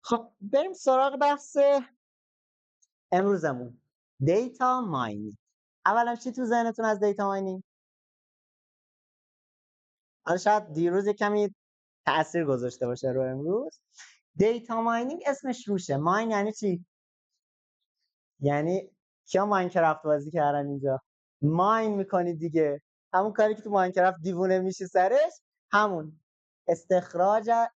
خب بریم سراغ بحث امروزمون، دیتا ماینینگ. اولا چی تو ذهنتون از دیتا ماینینگ؟ حالا شاید دیروز یه کمی تأثیر گذاشته باشه رو امروز. دیتا ماینینگ اسمش روشه. ماین یعنی چی؟ یعنی کیا ماینکرافت بازی کردن اینجا؟ ماین میکنید دیگه، همون کاری که تو ماینکرافت دیوونه میشی سرش، همون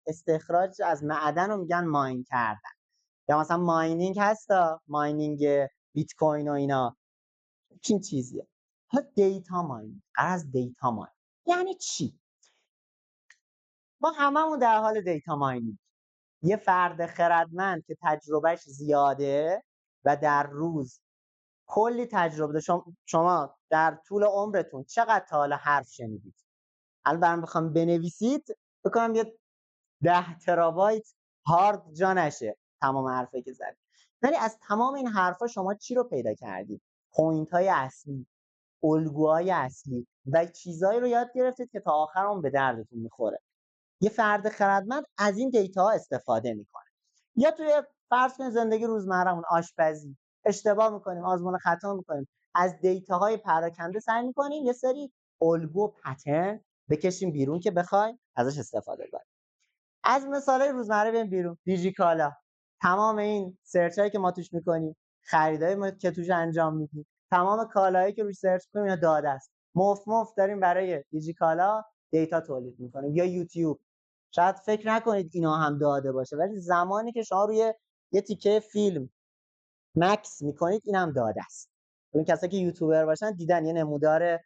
استخراج از معدن رو میگن ماین کردن. یا مثلا ماینینگ هستا، ماینینگ بیت کوین و اینا، این چیزیه. حالا دیتا ماینینگ، از دیتا ماینینگ یعنی چی؟ ما هممون در حال دیتا ماینینگ. یه فرد خردمند که تجربهش زیاده و در روز کلی تجربه داشت. شما در طول عمرتون چقدر تا حالا حرف شنیدید؟ الان برام بخوام بنویسید بکنم یه 10 ترابایت هارد جا نشه تمام حرفایی که زدید. ولی از تمام این حرفا شما چی رو پیدا کردید؟ پوینت های اصلی، الگوهای اصلی و چیزایی رو یاد گرفتید که تا آخر اون به دردتون میخوره. یه فرد خردمند از این دیتا ها استفاده میکنه. یا توی فرض کنید زندگی روزمرهمون، آشپزی، اشتباه میکنیم، آزمون خطا میکنیم، از دیتا های پراکنده سعی میکنیم یه سری الگو و پترن بکشیم بیرون که بخوایم ازش استفاده کنیم. از مثالای روزمره بریم بیرون. دیجیکالا، تمام این سرچ هایی که ما توش میکنیم، خریدای ما که توش انجام میدیم، تمام کالایی که روش سرچ میکنیم اینا داده است. مفت داریم برای دیجیکالا دیتا تولید میکنیم. یا یوتیوب، شاید فکر نکنید اینا هم داده باشه، ولی زمانی که شما روی یه تیکه فیلم مکس میکنید این هم داده است. اون کسایی که یوتیوبر باشن دیدن یه نمودار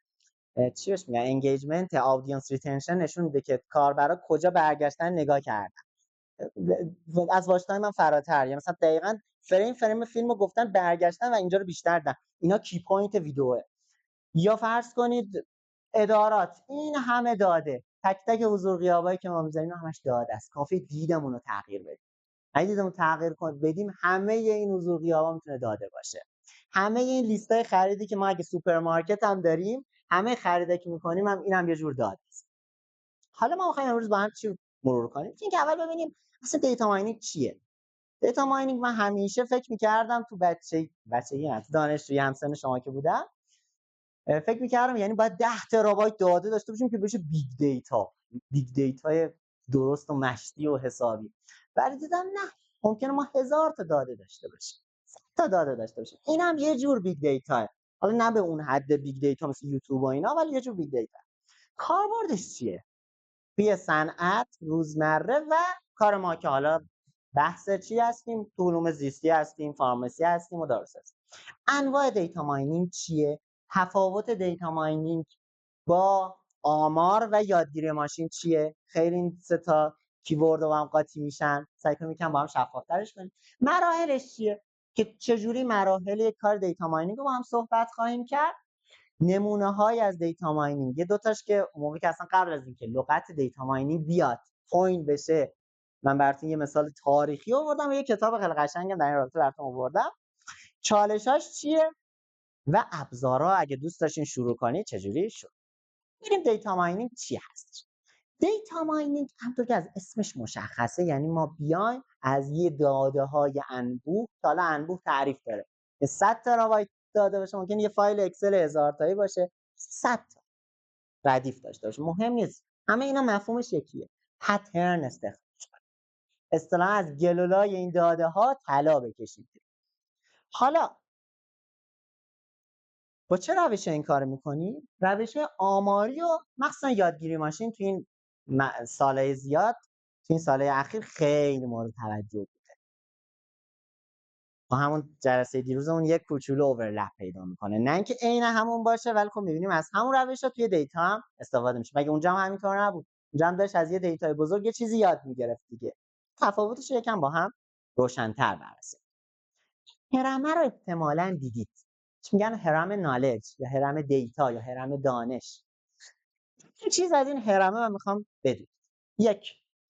چی بهش میگن، انگیجمنت، آدینس ریتنشن، نشون میده که کاربرا کجا برگشتن نگاه کردن. از واشتای من فراتر، یا مثلا دقیقاً فریم فیلمو گفتن برگشتن و اینجا رو بیشتر دیدن. اینا کی پوینت ویدیوه. یا فرض کنید ادارات، این همه داده، تک تک حضور غیابایی که ما می‌ذاریم همش داده است. کافی دیدمون رو تغییر بدیم. اگه دیدمون تغییر بدیم، همه این حضور غیابا میتونه داده باشه. همه این لیستای خریدی که ما اگه سوپرمارکت هم داریم، همه خریدایی که می‌کنیم هم اینم یه جور داده است. حالا ما می‌خوایم امروز با هم چی مرور کنیم؟ اینکه اول ببینیم اصلا دیتا ماینینگ چیه. دیتا ماینینگ، من همیشه فکر می‌کردم تو بچگی نه، تو دانشجویی همسن شما که بودم، فکر می‌کردم یعنی باید 10 ترابایت داده داشته باشیم که بشه بیگ دیتای درست و مشتی و حسابی. ولی دیدم نه، ممکنه ما 1000 تا داده داشته باشیم، 100 تا داده داشته باشیم. اینم یه جور بیگ دیتا. حالا نه به اون حد بیگ دیتا مثل یوتیوب و اینا، ولی یه جور بیگ دیتا. کاربردش چیه؟ توی صنعت، روزمره و کار ما که حالا بحث چی هستیم؟ تو علوم زیستی هستیم، فارماسی هستیم و داروسازی هستیم. انواع دیتا ماینینگ چیه؟ تفاوت دیتا ماینینگ با آمار و یادگیری ماشین چیه؟ خیلی این سه تا کیورد رو هم قاطی میشن. سعی کنیم یکم با هم شفافترش کنیم. مراحلش چیه؟ که چجوری مراحل کار دیتا ماینینگ رو با هم صحبت خواهیم کرد. نمونه های از دیتا ماینینگ، یه دوتاش که موقعی که اصلا قبل از اینکه لغت دیتا ماینینگ بیاد کوین بشه، من براتون یه مثال تاریخی آوردم و یه کتاب خیلی قشنگم در این رابطه براتون آوردم. چالشاش چیه و ابزارها اگه دوست داشتین شروع کنید چجوری شروع. ببینیم دیتا ماینینگ چی هست. دیتا ماینینگ همونطور که از اسمش مشخصه، یعنی ما بیایم از یه داده های انبوه، حالا انبوه تعریف داره، 100 ترابایت داده باشه، ممکن یه فایل اکسل 1000 تایی باشه، 100 تا ردیف داشته باشه، مهم نیست. همه اینا مفهومش یکیه. پترن استخراج کنید. اصطلاحاً از گلولای این داده ها طلا بکشید. حالا با چه روش این کارو می‌کنی؟ روش آماری و مخصوصا یادگیری ماشین تو این سالهای زیاد، تو این سالهای اخیر خیلی مورد توجه بوده. با همون جلسه دیروزمون یک کوچولو اورلپ پیدا میکنه، نه اینکه عین همون باشه، ولی خب می‌بینیم از همون روشا توی دیتا هم استفاده میشه. مگه اونجا هم همینطور نبود؟ اونجا هم داشت از یه دیتای بزرگ یه چیزی یاد میگرفت دیگه. تفاوتش یکم با هم روشن‌تر بررسی. هرمه رو احتمالاً دیدید. چی میگن؟ هرم نالج یا هرم دیتا یا هرم دانش. این چیز از این هرمه من میخوام بدونید. یک،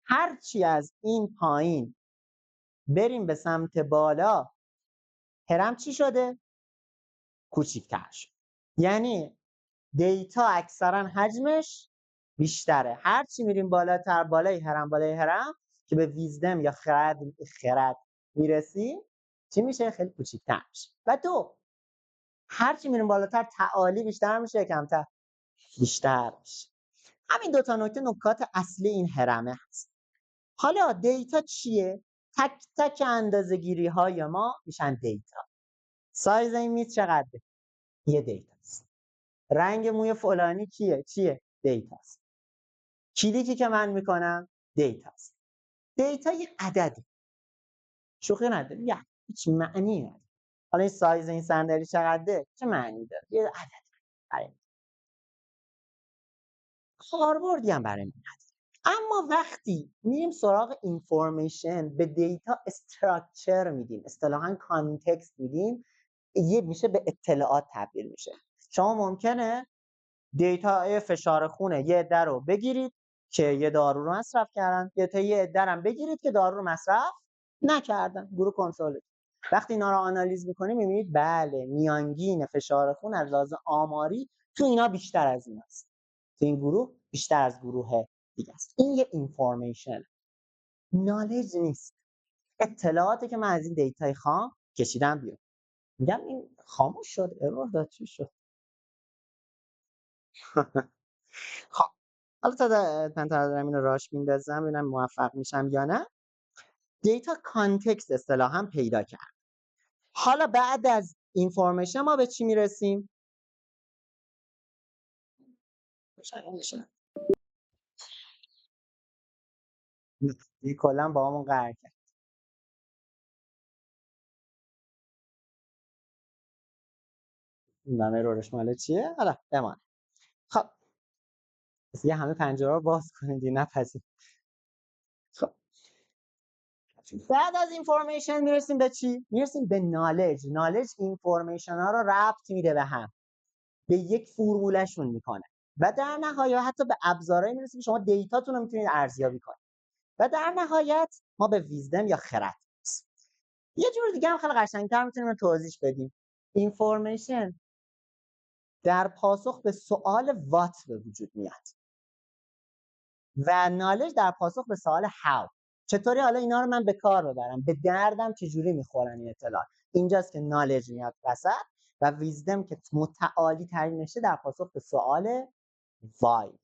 هر چی از این پایین بریم به سمت بالا، هرم چی شده؟ کوچیک‌تر شد. یعنی دیتا اکثرا حجمش بیشتره. هر چی میریم بالاتر، بالای هرم که به ویزدم یا خرد میرسیم چی میشه؟ خیلی کوچیک‌تر میشه. و دو، هر چی میریم بالاتر تعالی بیشتر میشه یا کمتر؟ بیشتر میشه. همین دو تا نکات اصلی این هرمه هست. حالا دیتا چیه؟ تک تک اندازه‌گیری های ما میشن دیتا. سایز این میز چقدره؟ یه دیتا است. رنگ موی فلانی چیه؟ دیتا است. کلیکی که من میکنم دیتا است. دیتا یه عددی. شوخی نداره. یعنی هیچ معنی نداره. حالا این سایز این صندلی چقدره؟ چه معنی داره؟ یه عدد. کاربردی هم برای من هست. اما وقتی میریم سراغ اینفورمیشن به دیتا استراکچر میدیم، اصطلاحاً کانتکست میدیم، یه میشه به اطلاعات تبدیل میشه. شما ممکنه دیتا فشار خونه یه عده رو بگیرید که یه دارو رو مصرف کردن، یه عده هم بگیرید که دارو رو مصرف نکردن، گروه کنترل. وقتی اینا رو آنالیز میکنیم میبینید بله میانگین فشار خون از لحاظ آماری تو اینا بیشتر از این است، تو این گروه بیشتر از گروه دیگه است. این یه اینفورمیشن، نالج نیست. اطلاعاتی که من از این دیتای خام کشیدم بیرون. میگم این خاموش شد، ارور داد، چی شد؟ خب حالا من تا دارم اینو راش میندازم ببینم موفق میشم یا نه. دیتا کانتکست اصطلاحاً پیدا کرد. حالا بعد از اینفورمیشن ما به چی میرسیم؟ این کلا با همون قرار کرد. نمه ارورش مال چیه؟ حالا بمان. خب پس یه همه پنجره رو باز کنید این نپذیر. خب بعد از اینفورمیشن میرسیم به چی؟ میرسیم به نالج. نالج اینفورمیشن ها رو ربط میده به هم، به یک فرمولشون میکنه و در نهایت حتی به ابزارهایی میرسیم که شما دیتاتون رو میتونید ارزیابی کنید و در نهایت ما به ویزدم یا خرد میرسیم. یه جور دیگه هم خیلی قشنگ‌تر میتونیم توضیح بدیم. اینفورمیشن در پاسخ به سوال وات به وجود میاد و نالج در پاسخ به سوال هاو. چطوری حالا اینا رو من به کار ببرم؟ به دردم چجوری میخورن این اطلاعات؟ اینجاست که نالج میاد وسط و ویزدم که متعالی ترین نشه در پاسخ به سوال وای.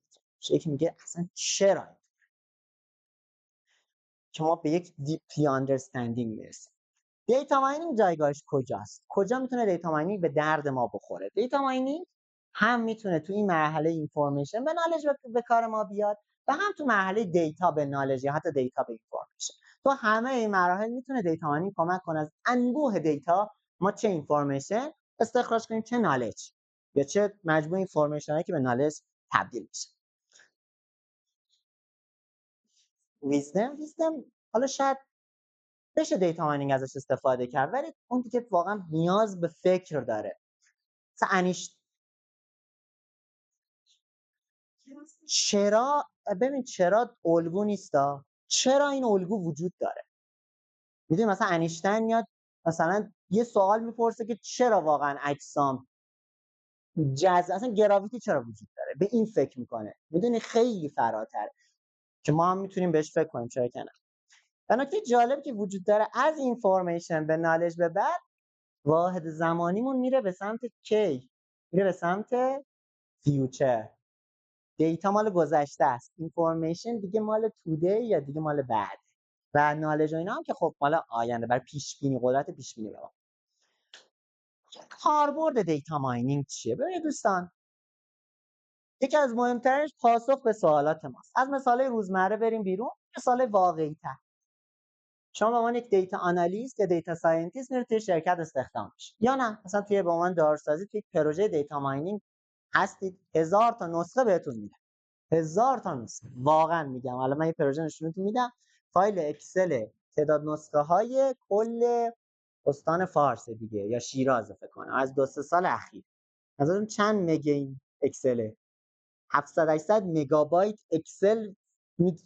یکی میگه اصلا چرا؟ که ما به یک دیپلی آندرستندینگ میرسیم. دیتا ماینینگ جایگاهش کجاست؟ کجا میتونه دیتا ماینینگ به درد ما بخوره؟ دیتا ماینینگ هم میتونه تو این مرحله اینفورمیشن به نالج به کار ما بیاد و هم تو مرحله دیتا به نالج یا حتی دیتا به اینفورمیشن. تو همه این مراحل میتونه دیتا ماینینگ کمک کنه از انبوه دیتا ما چه اینفورمیشن استخراج کنیم، چه نالج یا چه مجموعه اینفورمیشنایی که به نالج تبدیل میشه. ویزدم حالا شاید بشه دیتا ماینینگ ازش استفاده کرد ولی اون دیگه واقعا نیاز به فکر داره. مثلا چرا الگو نیستا؟ چرا این الگو وجود داره؟ میدونی مثلا انیشتین میاد مثلا یه سوال میپرسه که چرا واقعا اجسام اصلا گراویتی چرا وجود داره؟ به این فکر میکنه. میدونی خیلی فراتره که ما هم میتونیم بهش فکر کنیم، چرا که نه. و نکته جالب که وجود داره از اینفورمیشن به نالج به بعد واحد زمانیمون میره به سمت کی؟ میره به سمت فیوچر. دیتا مال گذشته است، اینفورمیشن دیگه مال تودی یا دیگه مال بعد و نالج و اینا هم که خب مال آینده، برای پیش بینی، قدرت پیش بینی. کاربرد دیتا ماینینگ چیه؟ ببینید دوستان، یکی از مهمترینش پاسخ به سوالات ماست. از مثال روزمره بریم بیرون، مثال واقعی تر. شما به عنوان یک دیتا آنالیست یا دیتا ساینتیست میرید توی شرکت استخدام میشید یا نه مثلا توی به عنوان داروسازی توی یک پروژه دیتا ماینینگ هستید، 1000 تا نسخه بهتون میدن. 1000 تا نسخه، واقعا میگم. حالا من یه پروژه نشونتون میدم، فایل اکسل تعداد نسخه های کل استان فارس دیگه یا شیراز فکر کنم از 2-3 سال اخیر. مثلا چند مگا این اکسل؟ 700-800 مگابایت اکسل.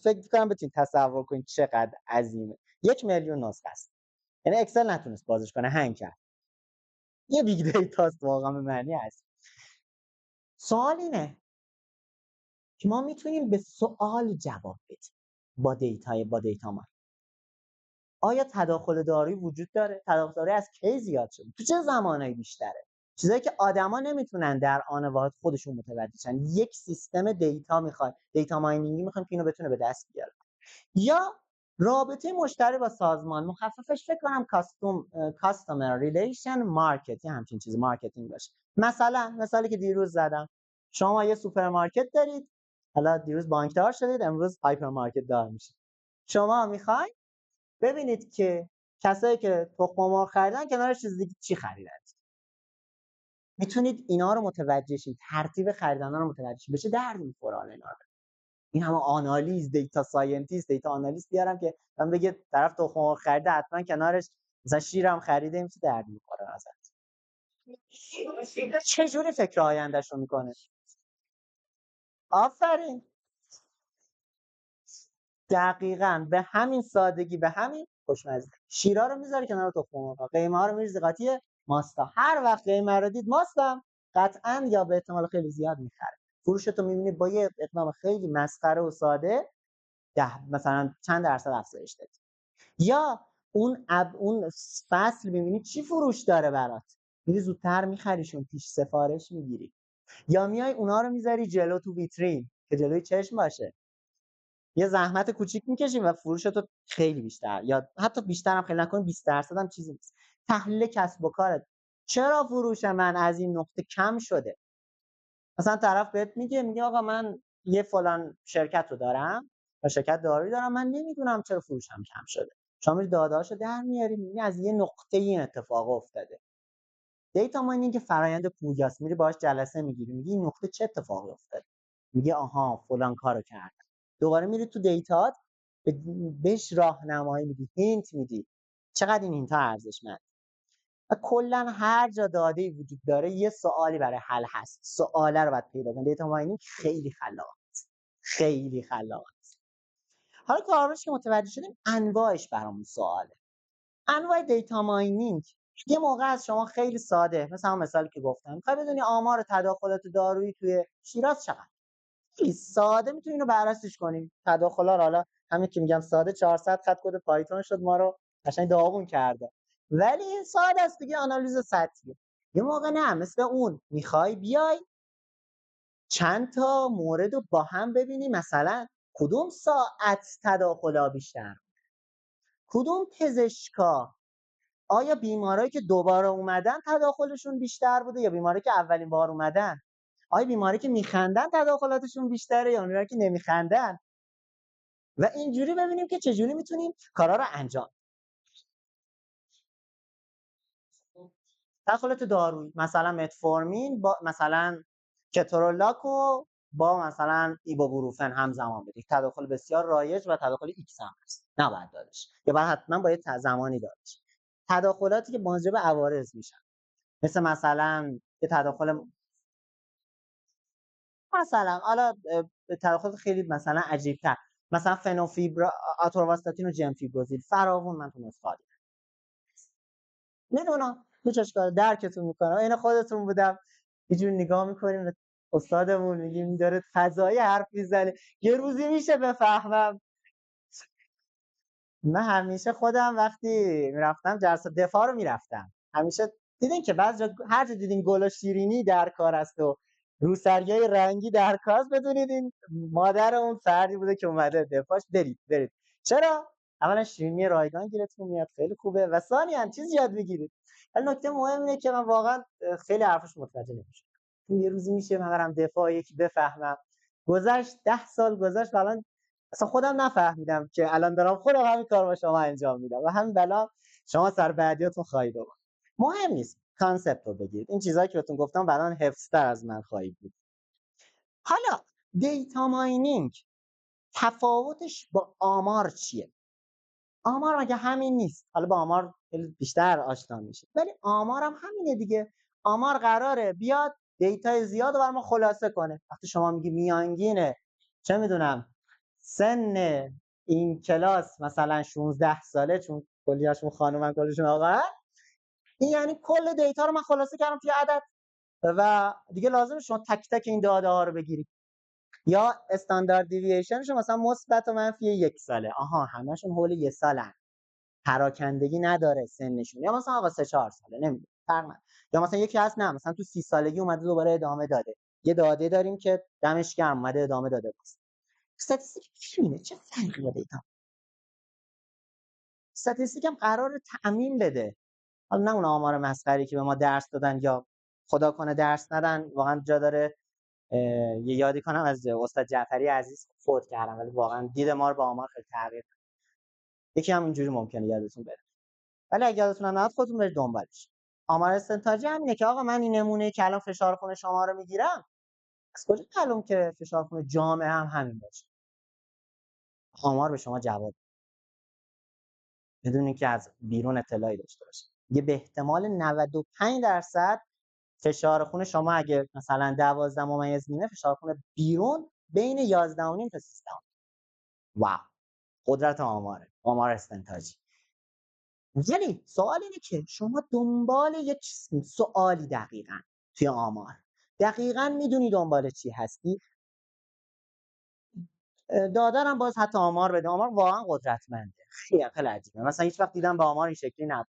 فکر کنم بتونید تصور کنید چقدر عظیمه. 1,000,000 نسخه است. یعنی اکسل نتونست بازش کنه، هنگ کرد. یه بیگ دیتاست واقعا، به معنی هست. سوال اینه که ما میتونیم به سوال جواب بدیم. با دیتا ماین. آیا تداخل دارویی وجود داره؟ تداخل دارویی از کی زیاد شده؟ تو چه زمانایی بیشتره؟ چیزایی که آدما نمیتونن در آن واحد خودشون متوجه شن. یک سیستم دیتا میخواد، دیتا ماینینگی میخوام که اینو بتونه به دست بیاره. یا رابطه مشتری با سازمان، مخففش فکر کنم کاستومر ریلیشن مارکت، یه همچین چیزی، مارکتینگ باشه. مثالی که دیروز زدم، شما یه سوپرمارکت دارید، حالا دیروز بانکدار شدید، امروز هایپرمارکت دار میشید. شما میخواید ببینید که کسایی که تخم مرغ خریدن کنار چیز دیگه چی خریدن. میتونید اینا رو متوجه شید، ترتیب خریدنا رو متوجه شید. بشه درد میخوره اینا. این همه آنالیز، دیتا ساینتیست، دیتا آنالیست بیارم که من بگه طرف تخم مرغ خریده حتما کنارش مثلا شیرم خریده، این چه درد میخوره ازت. چه جوری فکر آیندهش رو میکنه؟ آفرین، دقیقاً به همین سادگی، به همین خوشمزه. شیرا رو میذاری کنار تخم مرغ، قیمه ها رو میریزی قاطی ماستا. هر وقت قیمه رو دید ماستم قطعاً یا به احتمال خیلی زیاد میخره. فروشتو میبینی با یه اقدام خیلی مسخره و ساده مثلا چند درصد افزایش داد. یا اون فصل میبینی چی فروش داره برات، میری زودتر میخریشون، پیش سفارش میگیری. یا میای اونا رو میذاری جلو تو ویترین که جلوی چشم باشه، یه زحمت کوچیک میکشی و فروشتو خیلی بیشتر، یا حتی بیشتر هم خیلی نکنی 20% هم چیزی نیست. تحلیل کسب و کارت، چرا فروش من از این نقطه کم شده؟ مثلا طرف بهت میگه آقا من یه فلان شرکت رو دارم و شرکت دارویی دارم، من نمیدونم چرا فروشم کم شده. شما میری داداشو در میاری، میبینی از یه نقطه این اتفاق افتاده. دیتا ماینینگ فرآیند پویاست، میری باهاش جلسه میگیری، میگی این نقطه چه اتفاقی افتاده، میگه آها فلان کارو کردم. دوباره میری تو دیتات بهش راهنمایی میدی، هینت میدی، چقدر این هینت ها ارزشمند. و کلا هر جا داده وجود داره یه سوالی برای حل هست، سواله رو باید پیدا کنید. دیتا ماینینگ خیلی خلاق، خیلی خلاق است. حالا کاربرش که متوجه شدیم انواعش برامون سواله. انواع دیتا ماینینگ یه موقع از شما خیلی ساده، مثلا مثالی که گفتم، میخوای بدونی آمار تداخلات دارویی توی شیراز چقدر. خیلی ساده میتونی اینو بررسیش کنیم. تداخلات، حالا همین که میگم ساده 400 خط کد پایتون شد، ما رو قشنگ داغون کرده. ولی این ساده است دیگه، آنالیز سطحی. یه موقع نه، مثل اون میخوای بیای چند تا مورد رو با هم ببینی، مثلا کدوم ساعت تداخل‌ها بیشتر، کدوم پزشکا، آیا بیمارایی که دوباره اومدن تداخلشون بیشتر بوده یا بیماری که اولین بار اومدن؟ آیا بیماری که میخندن تداخلاتشون بیشتره یا اونایی که نمیخندن؟ و اینجوری ببینیم که چجوری میتونیم کارا رو انجام. تداخلات دارویی، مثلا متفورمین با مثلا کترولاکو با مثلا ایبوبروفن همزمان بدید، تداخل بسیار رایج و تداخل ایکس هم هست، نباید دادش یا باید حتما با یه زمانی دادش. تداخلاتی که موجب عوارض میشن، مثلا یه تداخل، مثلا حالا تداخل خیلی مثلا عجیب تر، مثلا فنوفیبر آتورواستاتین و جنفیبروزیل، فراوون من تو نسخه میدونم هیچ اشکال، درکتون میکنم، این خودتون بودم یه جور نگاه میکنیم به استادمون میگیم داره فضایی حرف میزنه، یه روزی میشه بفهمم. من همیشه خودم وقتی میرفتم جلسه دفاع رو میرفتم، همیشه دیدین که بعضی جا هر جا دیدین گل و شیرینی در کار است و روسریای رنگی در کار است، بدونید این مادر اون فردی بوده که اومده دفاعش. برید. چرا؟ اولا شیرینی رایگان گیرتون میاد، خیلی خوبه، و ثانیاً چیز یاد میگیرید. ولی نکته مهم اینه که من واقعا خیلی حرفش متوجه نمیشم. یه روزی میشه من برم دفاع یکی بفهمم. گذشت 10 سال گذشت، الان اصلا خودم نفهمیدم که الان دارم خودم همین کار با شما انجام میدم و همین بلا شما سر بعدیاتون خواهید آورد. مهم نیست، کانسپت رو بگیرید. این چیزایی که بهتون گفتم بعداً حفظ‌تر از من خواهید بود. حالا دیتا ماینینگ تفاوتش با آمار چیه؟ آمار مگه همین نیست؟ حالا با آمار بیشتر آشنا میشه، ولی آمار هم همینه دیگه. آمار قراره بیاد دیتا زیاد رو بر ما خلاصه کنه. وقتی شما میگی میانگینه چه میدونم سن این کلاس مثلا 16 ساله، چون کلیاشون خانومن کلیشون آقا، این یعنی کل دیتا رو من خلاصه کردم توی عدد و دیگه لازمه شما تک تک این داده ها رو بگیرید. یا استاندارد دیوییشنش مثلا مثبت و منفی 1 ساله. آها همشون حول 1 سالن، پراکندگی نداره سنشون. یا مثلا آقا 3-4 ساله نمیدونم فرق نداره. یا مثلا یکی هست نه مثلا تو 30 سالگی اومده دوباره ادامه داده. یه داده داریم که دمش گرم اومده ادامه داده باشه. استاتستیک چی می‌بینه؟ چه فرقی با دیتا؟ استاتستیک هم قراره تأمین بده. حالا نه اون آمار مسخری که به ما درس دادن یا خدا کنه درس ندن. واقعا جا داره یه یادی کنم از استاد جعفری عزیز فوت کردن، ولی واقعا دید ما رو با آمار خیلی تغییر داد. یکی هم اینجوری ممکنه یادتون بره، ولی اگه یادتون هم نرفت خودتون برید دنبالش. آمار استنتاجی همینه که آقا من این نمونه که الان فشار خون شما رو میگیرم، از کجا معلوم که فشار خون جامعه هم همین باشه؟ آمار به شما جواب بدون اینکه از بیرون اطلاعی داشته باشه. یه به احتمال 95% فشار خون شما اگه مثلا 12.9 فشار خون بیرون بین 11.5 تا 13. واو، قدرت آماره، آمار استنتاجی. ولی سوال اینه که شما دنبال یک سوالی دقیقاً توی آمار دقیقاً میدونی دنبال چی هستی. دادارم باز حتی آمار بده، آمار واقعا قدرتمنده، خیلی عجیبه. مثلا هیچ وقت دیدم با آمار این شکلی نبود.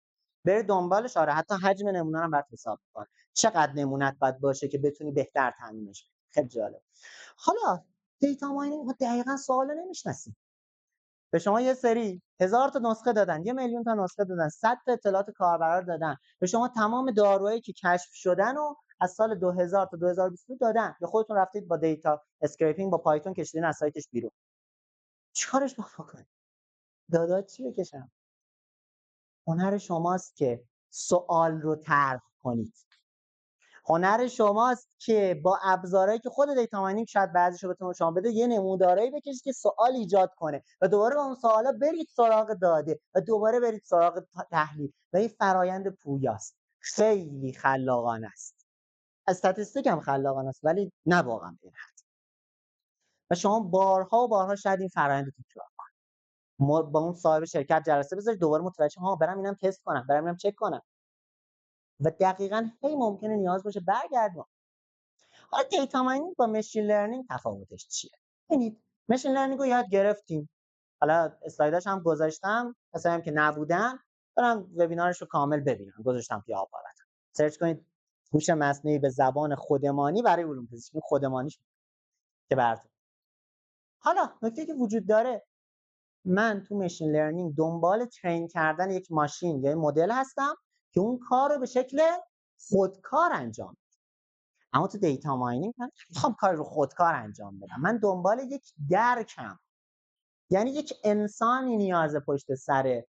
بری دنبالش، آره حتی حجم نمونه رو برات حساب می‌کنه، چقدر نمونت باید باشه که بتونی بهتر تامینش کنی. خیلی جالب. حالا دیتا ماینینگ ما دقیقاً سوالو نمیشناسیم. به شما یه سری 1000 تا نسخه دادن، 1,000,000 تا نسخه دادن، 100 تا اطلاعات کاربرا دادن. به شما تمام داروهایی که کشف شدن و از سال 2000 تا 2022 دادن. یا خودتون رفتید با دیتا اسکریپینگ با پایتون کشیدین از سایتش بیرون. چیکارش باید بکنید؟ دادا چی بکشم؟ هنر شماست که سوال رو طرح کنید. هنر شماست که با ابزارهایی که خود دیتا ماینینگ شاید بعضیشو بتونه شما بده، یه نمودارایی بکشید که سوال ایجاد کنه و دوباره با اون سوالا برید سراغ داده و دوباره برید سراغ تحلیل. و این فرایند پویاست، خیلی خلاقانه است. استاتستیک هم خلاقانه است ولی نه واقعا به این حد. و شما بارها و بارها شاید این فرایند رو تکرار کنید. با اون صاحب شرکت جلسه بذارید دوباره متوجه ها برم اینم تست کنم، برم اینم چک کنم. و دقیقاً هی ممکنه نیاز باشه برگردم. حالا دیتا ماینینگ با ماشین لرنینگ تفاوتش چیه؟ ببینید ماشین لرنینگ رو یاد گرفتیم. حالا اسلایداش هم گذاشتم، مثلا هم که نبودن برم وبینارش رو کامل ببینم، گذاشتم توی آپارات. سرچ کنید هوش مصنوعی به زبان خودمانی برای علوم پزشکی، خودمانیش که براتون. حالا نکته که وجود داره، من تو ماشین لرنینگ دنبال ترین کردن یک ماشین یا مدل هستم که اون کار رو به شکل خودکار انجام. اما تو دیتا ماینینگ من میخوام کار رو خودکار انجام بدم، من دنبال یک درکم. یعنی یک انسانی نیاز پشت سر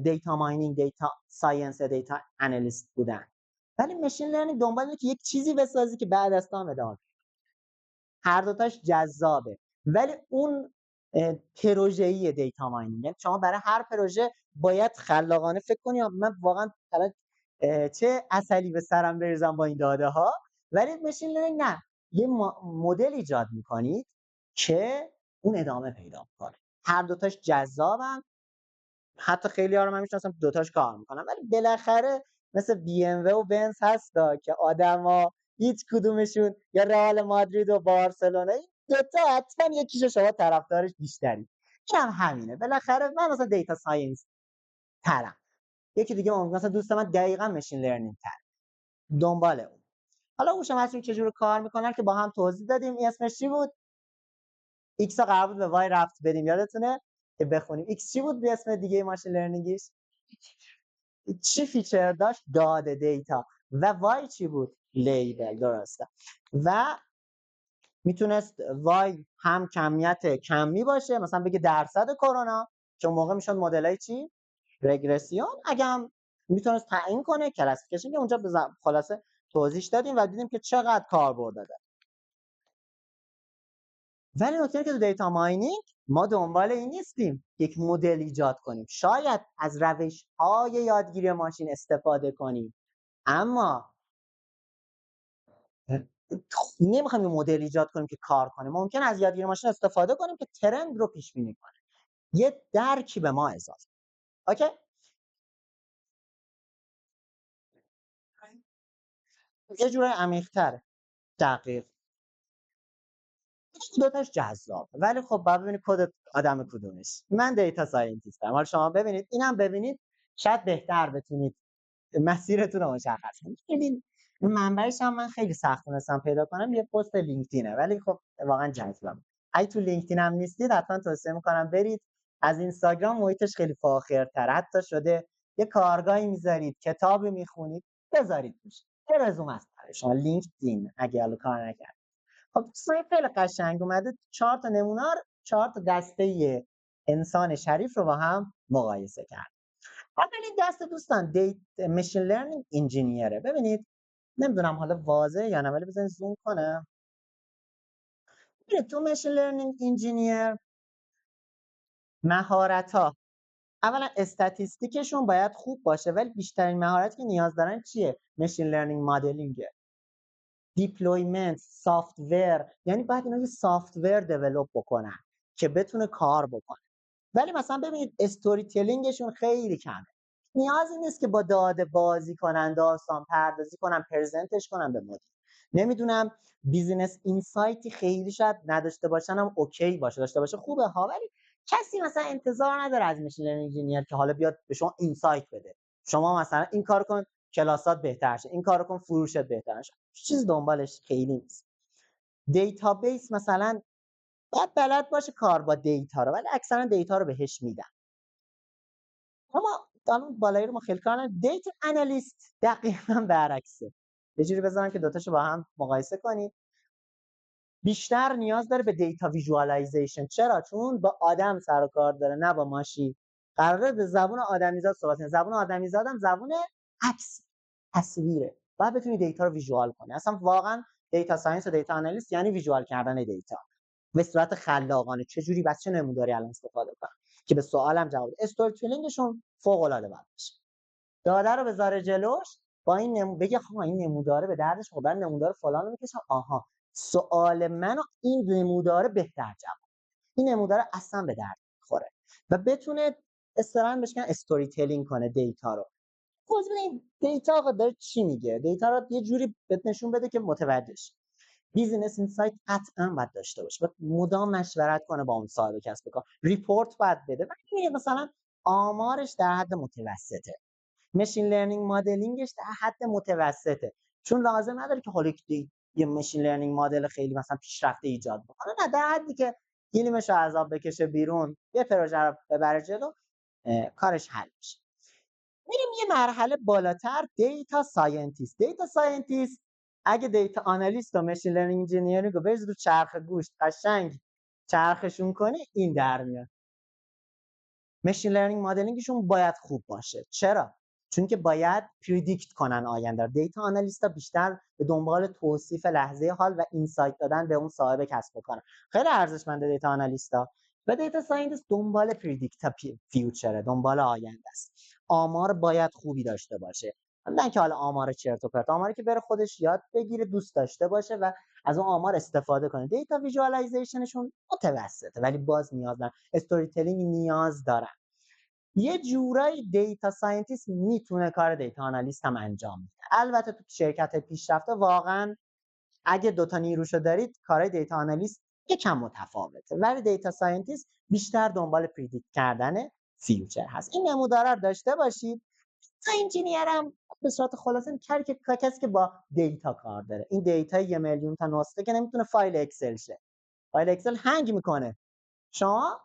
دیتا ماینینگ، دیتا ساینس یا دیتا انالیست بودن. ولی ماشین لرنینگ دنبال اینه که یک چیزی بسازی که بعد از تو هم ادامه. هر دوتاش جذابه، ولی اون پروژه‌ای دیتا ماینینگ، یعنی شما برای هر پروژه باید خلاقانه فکر کنی من واقعا چه عسلی به سرم بریزم با این داده ها. ولی ماشین لرنینگ نه، یه مدل ایجاد میکنید که اون ادامه پیدا کنه. هر دوتاش جذابن، حتی خیلی ها رو من میشناسم دوتاش کار میکنن، ولی بالاخره مثل بی ام و بنز هستا که آدما هیچ کدومشون یا رئال مادرید و بارسلونا این دوتا حتما یکیشو شما طرفدارش بیشتری. اینم همینه بالاخره. من مثلا دیتا ساینس ترم، یکی دیگه مثلا دوست من دقیقاً ماشین لرنینگ تر، دنبال اون. حالا هوش مصنوعی چجوری کار میکنن که با هم توضیح دادیم. این اسمش چی بود؟ ایکس قرار بود به وای رفت بدیم، یادتونه که بخونیم ایکس چی بود به اسم دیگه ماشین لرنینگیش؟ چی فیچر داشت؟ داده، دیتا. و وای چی بود؟ لیبل. درسته. و میتونست وای هم کمیت کمی باشه، مثلا بگه درصد کرونا، که اون موقع میشد مدلای چی؟ رگرسیون. اگه هم میتونست تعیین کنه کلاسیفیکیشن، که اونجا خلاصه توضیح دادیم و دیدیم که چقدر کاربرد داره. ولی نکته که تو دیتا ماینینگ ما دنبال این نیستیم یک مدل ایجاد کنیم. شاید از روش‌های یادگیری ماشین استفاده کنیم، اما نمیخوایم یه مدل ایجاد کنیم که کار کنه. ممکن از یادگیری ماشین استفاده کنیم که ترند رو پیش بینی کنه، یه درکی به ما اضافه. اوکی؟ یه جورای عمیق‌تره. دقیق. دوتاش جذاب، ولی خب باید ببینید کد آدم کدومش. من دیتا ساینتیستم، حالا شما ببینید اینم ببینید، شاید بهتر بتونید مسیرتون رو مشخص کنید. ببین منبعش هم من خیلی سخت تونستم پیدا کنم، یه پست لینکدینه، ولی خب واقعا جذابه. اگه تو لینکدین هم نیستید حتما توصیه میکنم برید. از اینستاگرام محیطش خیلی فاخرتر، حتی شده یه کارگاهی میذارید، کتابی میخونید، بذارید توش یه رزومه است برای شما. لینکدین اگه حالا کار نکرد، خب دوستان خیلی قشنگ اومده 4 تا نمونه رو، 4 تا دسته انسان شریف رو با هم مقایسه کرد. اولین دسته دوستان دیت ماشین لرنینگ انجینیره. ببینید نمیدونم حالا واضحه یا نه، ولی بزنید زوم کنم. ببینید تو ماشین لرنینگ انجینیر مهارت‌ها، اولا استاتیستیکشون باید خوب باشه، ولی بیشترین مهارتی که نیاز دارن چیه؟ ماشین لرنینگ مدلینگ، دیپلویمنت، سافت‌ور، یعنی باید اینا یه سافت‌ور دیولپ بکنن که بتونه کار بکنه. ولی مثلا ببینید استوری تلینگشون خیلی کمه. نیازی نیست که با داده بازی کنن، داستان پردازی کنن، پرزنتش کنن به مدیر. نمیدونم بیزینس اینسایتی خیلی شاید نداشته باشن، هم اوکی باشه، داشته باشه خوبه ها، ولی کسی مثلا انتظار نداره از ماشین لرنینگ انجینیر که حالا بیاد به شما اینسایت بده. شما مثلا این کار کن کلاسات بهتر شه، این کارو کن فروشت بهتر شه. چیز دنبالش خیلی نیست. دیتابیس مثلا باید بلد باشه کار با دیتا رو، ولی اکثرا دیتا رو بهش میدن. اما الان بالایی رو ما خیلی کار نداریم. دیتا انالیست دقیقاً برعکسه. یه جوری بذارم که دوتاشو با هم مقایسه کنید. بیشتر نیاز داره به دیتا ویژوالایزیشن. چرا؟ چون با آدم سر و کار داره، نه با ماشین. قراره به زبون آدمیزاد صحبت کنه. زبون آدمیزاد هم زبون عکس، تصویره. باید بتونی دیتا رو ویژوال کنی. اصلا واقعا دیتا ساینس و دیتا آنالیست یعنی ویژوال کردن دیتا به صورت خلاقانه. چه جوری بس چه نموداری الان استفاده کنم که به سوالم جواب بده. استوری تلینگشون فوق العاده باشه. داده رو بذاره جلوش، با این بگه خب این نموداره به دردش خب، من نمودار فلان رو میکشم، آها سوال منو این نموداره بهتر جواب، این نموداره اصلا به درد میخوره. و بتونه اصطلاحاً بهش میگن استوری تلینگ کنه دیتا رو. توضیح بده این دیتا آقا داره چی میگه، دیتا رو یه جوری بهت نشون بده که متوجه شی. بیزینس اینسایت قطعا باید داشته باشه، باید مدام مشورت کنه با اون صاحب کسب و کار، ریپورت باید بده. ولی مثلا آمارش در حد متوسطه، ماشین لرنینگ مدلینگش در حد متوسطه، چون لازم نداره که حالا یه ماشین لرنینگ مدل خیلی مثلا پیشرفته ایجاد بکنه، نه در حدی که گلیمش رو عذاب بکشه بیرون، یه پروژه رو ببره جلو، کارش حل میشه. میریم یه مرحله بالاتر، دیتا ساینتیست. دیتا ساینتیست اگه دیتا آنالیست و ماشین لرنینگ انجینیرینگ رو بریز رو چرخ گوشت قشنگ چرخشون کنه، این در میاد. ماشین لرنینگ مدلینگشون باید خوب باشه. چرا؟ چون که باید پردیکت کنن آینده. دیتا آنالیست‌ها بیشتر به دنبال توصیف لحظه حال و اینسایت دادن به اون صاحب کسب و کار. خیلی ارزشمنده دیتا آنالیست‌ها. و دیتا ساینتیست دنبال پردیکت فیوچره، دنبال آینده است. آمار باید خوبی داشته باشه. نه که حالا آمار چرت و پرت، آماری که بره خودش یاد بگیره، دوست داشته باشه و از اون آمار استفاده کنه. دیتا ویژوالایزیشنشون متوسطه، ولی باز نیاز دارن، استوری تلینگ نیاز دارن. یه جورایی دیتا ساینتیست میتونه کار دیتا آنالیست هم انجام بده. البته تو شرکت پیشرفته واقعا اگه دوتا نیروشو دارید، کارهای دیتا آنالیست یکم متفاوته، ولی دیتا ساینتیست بیشتر دنبال پردیکت کردن فیوچر هست. این نمودار رو داشته باشید. تا انجینیر هم به صورت خلاصه کسی که با دیتا کار داره. این دیتا 1,000,000 تا نسخه که نمیتونه فایل اکسل شه. فایل اکسل هنگ میکنه. شما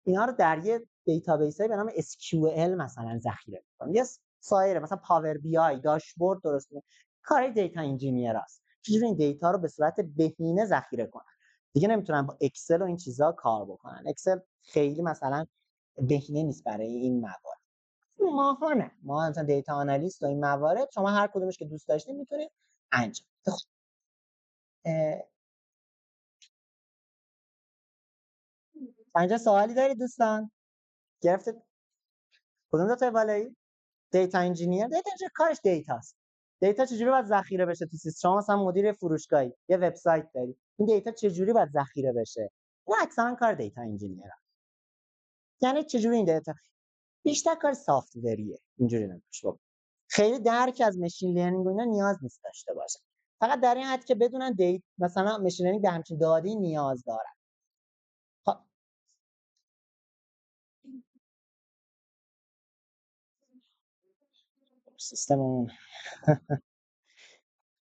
اینا رو در یه دیتابیسایی به نام SQL مثلا ذخیره می‌کنید. یه سایر مثلا پاور بی آی داشبورد درست می‌کنید. کار دیتا انجینیر است. چجوری این دیتا رو به صورت بهینه ذخیره کنن. دیگه نمیتونن با اکسل و این چیزا کار بکنن. اکسل خیلی مثلا بهینه نیست برای این موارد. ماهانه ما مثلا دیتا آنالیست و این موارد شما هر کدومش که دوست داشتید میتونید انجام بدید. خب اینجا سوالی دارید دوستان؟ گرفتید کدوم دو تا بالایی؟ دیتا انجینیر، دیتا انجینیر کارش دیتاست. دیتا چجوری باید ذخیره بشه تو سیستم؟ شما مثلا مدیر فروشگاهی، یه وبسایت داری، این دیتا چجوری باید ذخیره بشه؟ اون اکثرا کار دیتا انجینیره. یعنی چجوری این دیتا بیشتر کار سافت وریه، اینجوری نمیشه. خیلی درک از ماشین لرنینگ و اینا نیاز نیست داشته باشه. فقط در این حد که بدونن دیت مثلا ماشین لرنینگ به همچین داده‌ای نیاز داره. خب سیستممون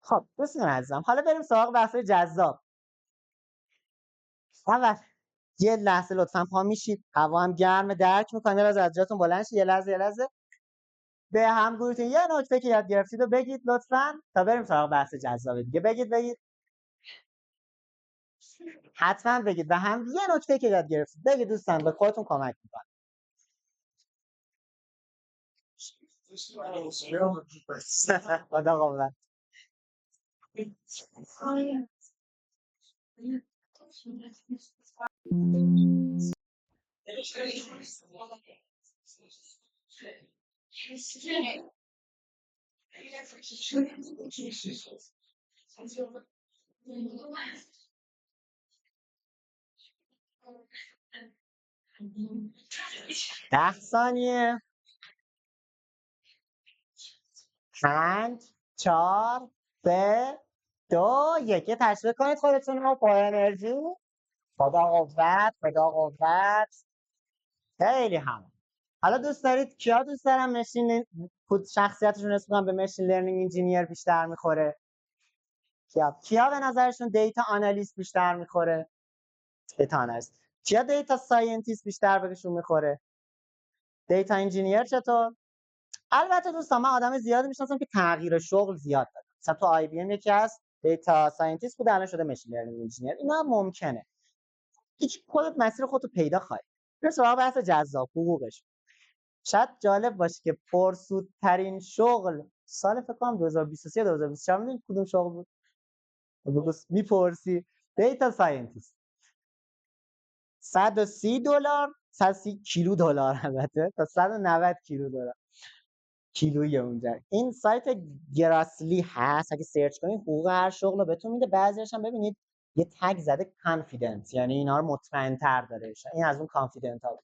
خب دوستان عزیزم، حالا بریم سراغ بحث جذاب. اول یه لحظه لطفاً پا میشید، هوا هم گرمه، درک می‌کنم، یه لحظه از جاتون بلند شید، یه لحظه به همگورتون یه نکته که یاد گرفتید رو بگید لطفاً تا بریم سراغ بحث جذاب دیگه. بگید حتما بگید و هم یه نکته که یاد گرفتید بگید دوستان، به خودتون کمک می‌کنه. خدا قوت. ده ثانیه. 5 4 3 2 1 تشویق کنید خودتون رو، پر انرژی. خدا قوت، خدا قوت. خیلی هم. حالا دوست دارید کیا دوست دارن ماشین شخصیتشون اسم به ماشین لرنینگ انجینیر بیشتر میخوره؟ کیا به نظرشون دیتا آنالیست بیشتر میخوره؟ دیتا آنالیست. کیا دیتا ساینتیست بیشتر بهشون میخوره؟ دیتا انجینیر چطور؟ البته دوستان من آدم زیادی میشناسم که تغییر شغل زیاد دادن. مثلا تو آی بی ام یکی از دیتا ساینتیست بود الان شده ماشین لرنینگ انجینیر. اینا هم ممکنه. هیچ خودت مسیر خودتو پیدا خواهی. بریم سراغ بحث جذاب حقوقش. شاید جالب باشه که پرسودترین شغل سال فکر کنم 2023 2024 میدونید کدوم شغل بود؟ بگو میپرسی. دیتا ساینتیست. $130 130 کیلو دلار البته تا 190 کیلو دلار کیلویی اونجا. این سایت گراسلی هست، اگه سرچ کنید حقوق هر شغل رو بهتون میده. بعضیش هم ببینید یه تگ زده کانفیدنس، یعنی اینا رو مطمئن تر داره. این از اون کانفیدنت ها.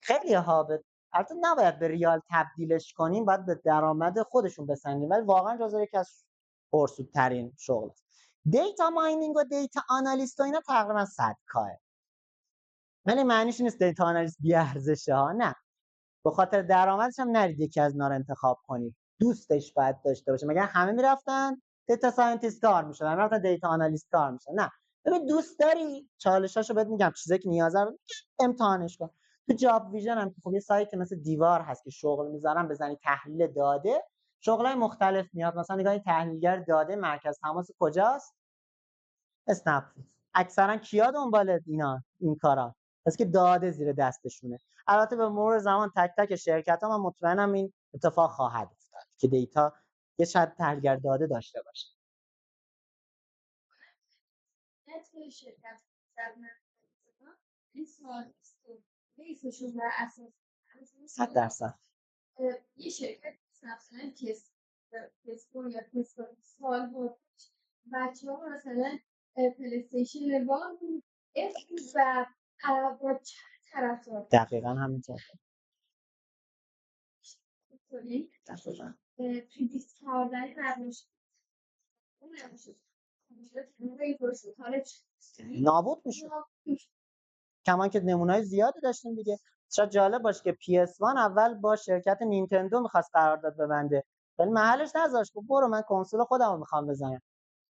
خیلی ها البته نباید به ریال تبدیلش کنیم، باید به درآمد خودشون بسنجیم، ولی واقعا جزو یکی از پرسودترین شغل است. دیتا ماینینگ و دیتا آنالیست و اینا تقریبا 100 کاه. ولی معنیش نیست دیتا آنالیست بی ارزشه ها، نه. به خاطر درآمدش هم نرید یکی از اینا رو انتخاب کنید. دوستش باید داشته باشه. مگر همه میرفتن دیتا ساینتیست کار میشدن، میرفتن دیتا آنالیست کار میشدن؟ نه. ببین دوست داری چالشاشو بهت میگم، چیزایی که نیاز داره امتحانش کن. تو جاب ویژن هم که خب یه سایت مثل دیوار هست که شغل میذارن، بزنی تحلیل داده، شغلای مختلف میاد. مثلا نگاه تحلیلگر داده مرکز تماس کجاست؟ اسنپ. اکثرا کیا دنبال این کارا؟ پس که داده زیر دستشونه. البته به مرور زمان تک تک شرکت ها من مطمئنم این اتفاق خواهد افتاد که دیتا یه شاید تحلیلگر داده داشته باشه. توی شرکت این سوال است که بیسشون بر اساس 100%. یه شرکت مثلا کسپو یا کسپو سال بود بچه ها مثلا پلی استیشن لبان اسم و با چند طرفدار دقیقا همینطور. دقیقا پریدیکت کردن نباشه، اون نباشه نابود میشه. کمان که نمونه‌های زیادی داشتیم دیگه. شاید جالب باشه که PS1 اول با شرکت نینتندو می‌خواست قرارداد ببنده، ولی محلش نذاشت. گفت برو من کنسول خودم رو می‌خوام بزنم.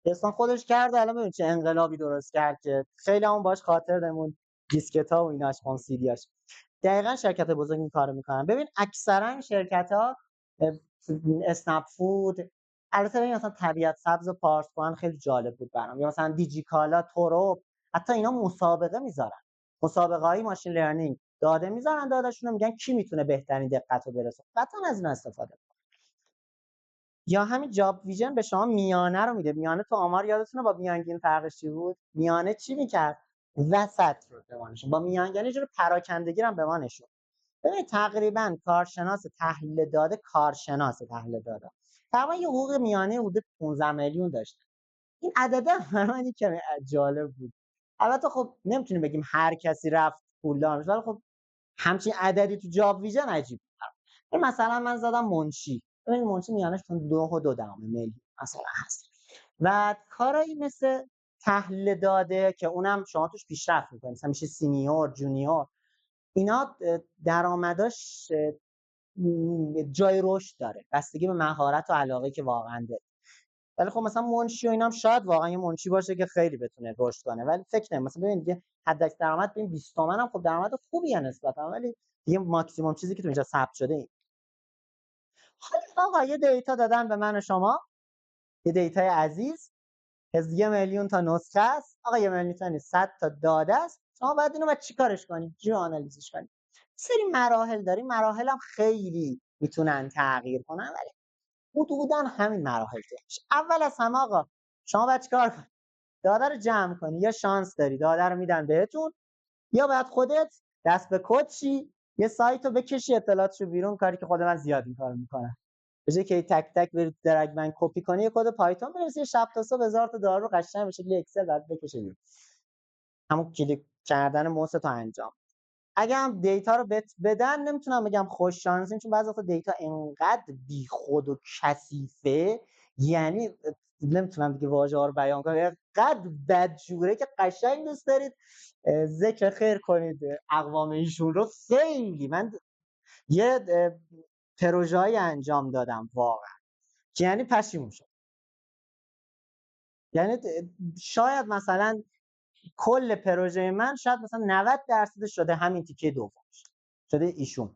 PS1 خودش کرد، الان ببین چه انقلابی درست کرد که خیلی همون باش خاطر داریم، دیسکت‌ها و ایناش، اون سی‌دی‌اش. دقیقاً شرکت بزرگ این کارو می‌کنن. ببین اکثرا شرکت‌ها اسنپ فود، البته این مثلا طبیعت سبز و پارسوان خیلی جالب بود برام، یا مثلا دیجیکالا، تورو، حتی اینا مسابقه میذارن، مسابقه‌های ماشین لرنینگ داده میذارن، داداشون رو میگن کی میتونه بهترین دقت رو برسونه، قطعا از این استفاده کن. یا همین جاب ویژن به شما میانه رو میده. میانه تو آمار یادتونه با میانگین فرقش چی بود؟ میانه چی میکرد؟ وسط رو به ما نشون. با میانگین یه جور پراکندگی هم به ما نشون. ببین تقریبا کارشناس تحلیل داده، کارشناس تحلیل داده تقریبا یه حقوق میانه حدود 15 میلیون داشته. این عدده برای من کمی جالب بود. البته خب نمیتونیم بگیم هر کسی رفت پولدار میشه، ولی خب همچین عددی تو جاب ویژن عجیب بود. مثلا من زدم منشی، ببین منشی میانش 2.2 میلیون مثلا هست. و کارایی مثل تحلیل داده که اونم شما توش پیشرفت میکنید، مثلا میشه سینیور، جونیور، اینا درآمداش جای رشد داره، بستگی به مهارت و علاقه که واقعا داره. ولی خب مثلا منشی و اینام شاید واقعا یه منشی باشه که خیلی بتونه رشد کنه، ولی فکر نمی‌کنم. مثلا ببینید دیگه حد اکثر درآمد ببین 20 تومن هم خب درآمد خوبیه نسبتا، ولی دیگه ماکسیمم چیزی که تو اینجا ثبت شده این. حالا آقا یه دیتا دادن به من و شما، یه دیتای عزیز، از 1,000,000 تا نسخه است. آقا 1,000,000 تا نیست، 100 تا داده است. شما باید اینو بعد چیکارش کنید؟ جو آنالیزش کنید. سری مراحل داریم، مراحل هم خیلی میتونن تغییر کنن، ولی حدوداً همین مراحل طی. اول از همه آقا شما باید چیکار کنید؟ داده رو جمع کنی، یا شانس داری داده رو میدن بهتون، یا باید خودت دست به کد شی، یه سایت رو بکشی اطلاعاتشو بیرون، کاری که خود من زیاد این کارو میکنم. به جای که تک تک برید درگ من کپی کنی، یه کد پایتون بنویسی، شب تا صبح 1000 تا دارو رو قشنگ به شکل اکسل بعد بکشه بیرون. همون کلیک کردن موس تو انجام. اگه هم دیتا رو بهت بدن، نمیتونم بگم خوش شانسین، چون بعضی وقتا دیتا انقدر بیخود و کثیفه، یعنی نمیتونم دیگه واژه ها رو بیان کنم، انقدر بدجوره که قشنگ دوست دارید ذکر خیر کنید اقوام ایشون رو. خیلی من یه پروژه‌ای انجام دادم واقعا که یعنی پشیمون شد. یعنی شاید مثلا کل پروژه من شاید مثلا 90% شده همین تیکه دومش، شده ایشون.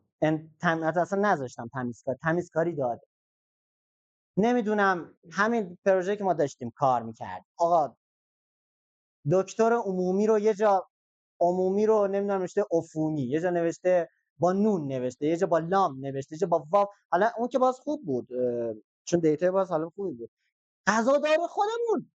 اصلا نذاشتم تمیزکاری داده. نمیدونم همین پروژه که ما داشتیم کار میکرد، آقا دکتر عمومی رو یه جا عمومی رو نمیدونم نوشته عفونی، یه جا نوشته با نون نوشته، یه جا با لام نوشته، یه جا با واو. حالا اون که باز خوب بود، چون دیتا باز حالا خوبی بود. غذادار خودمون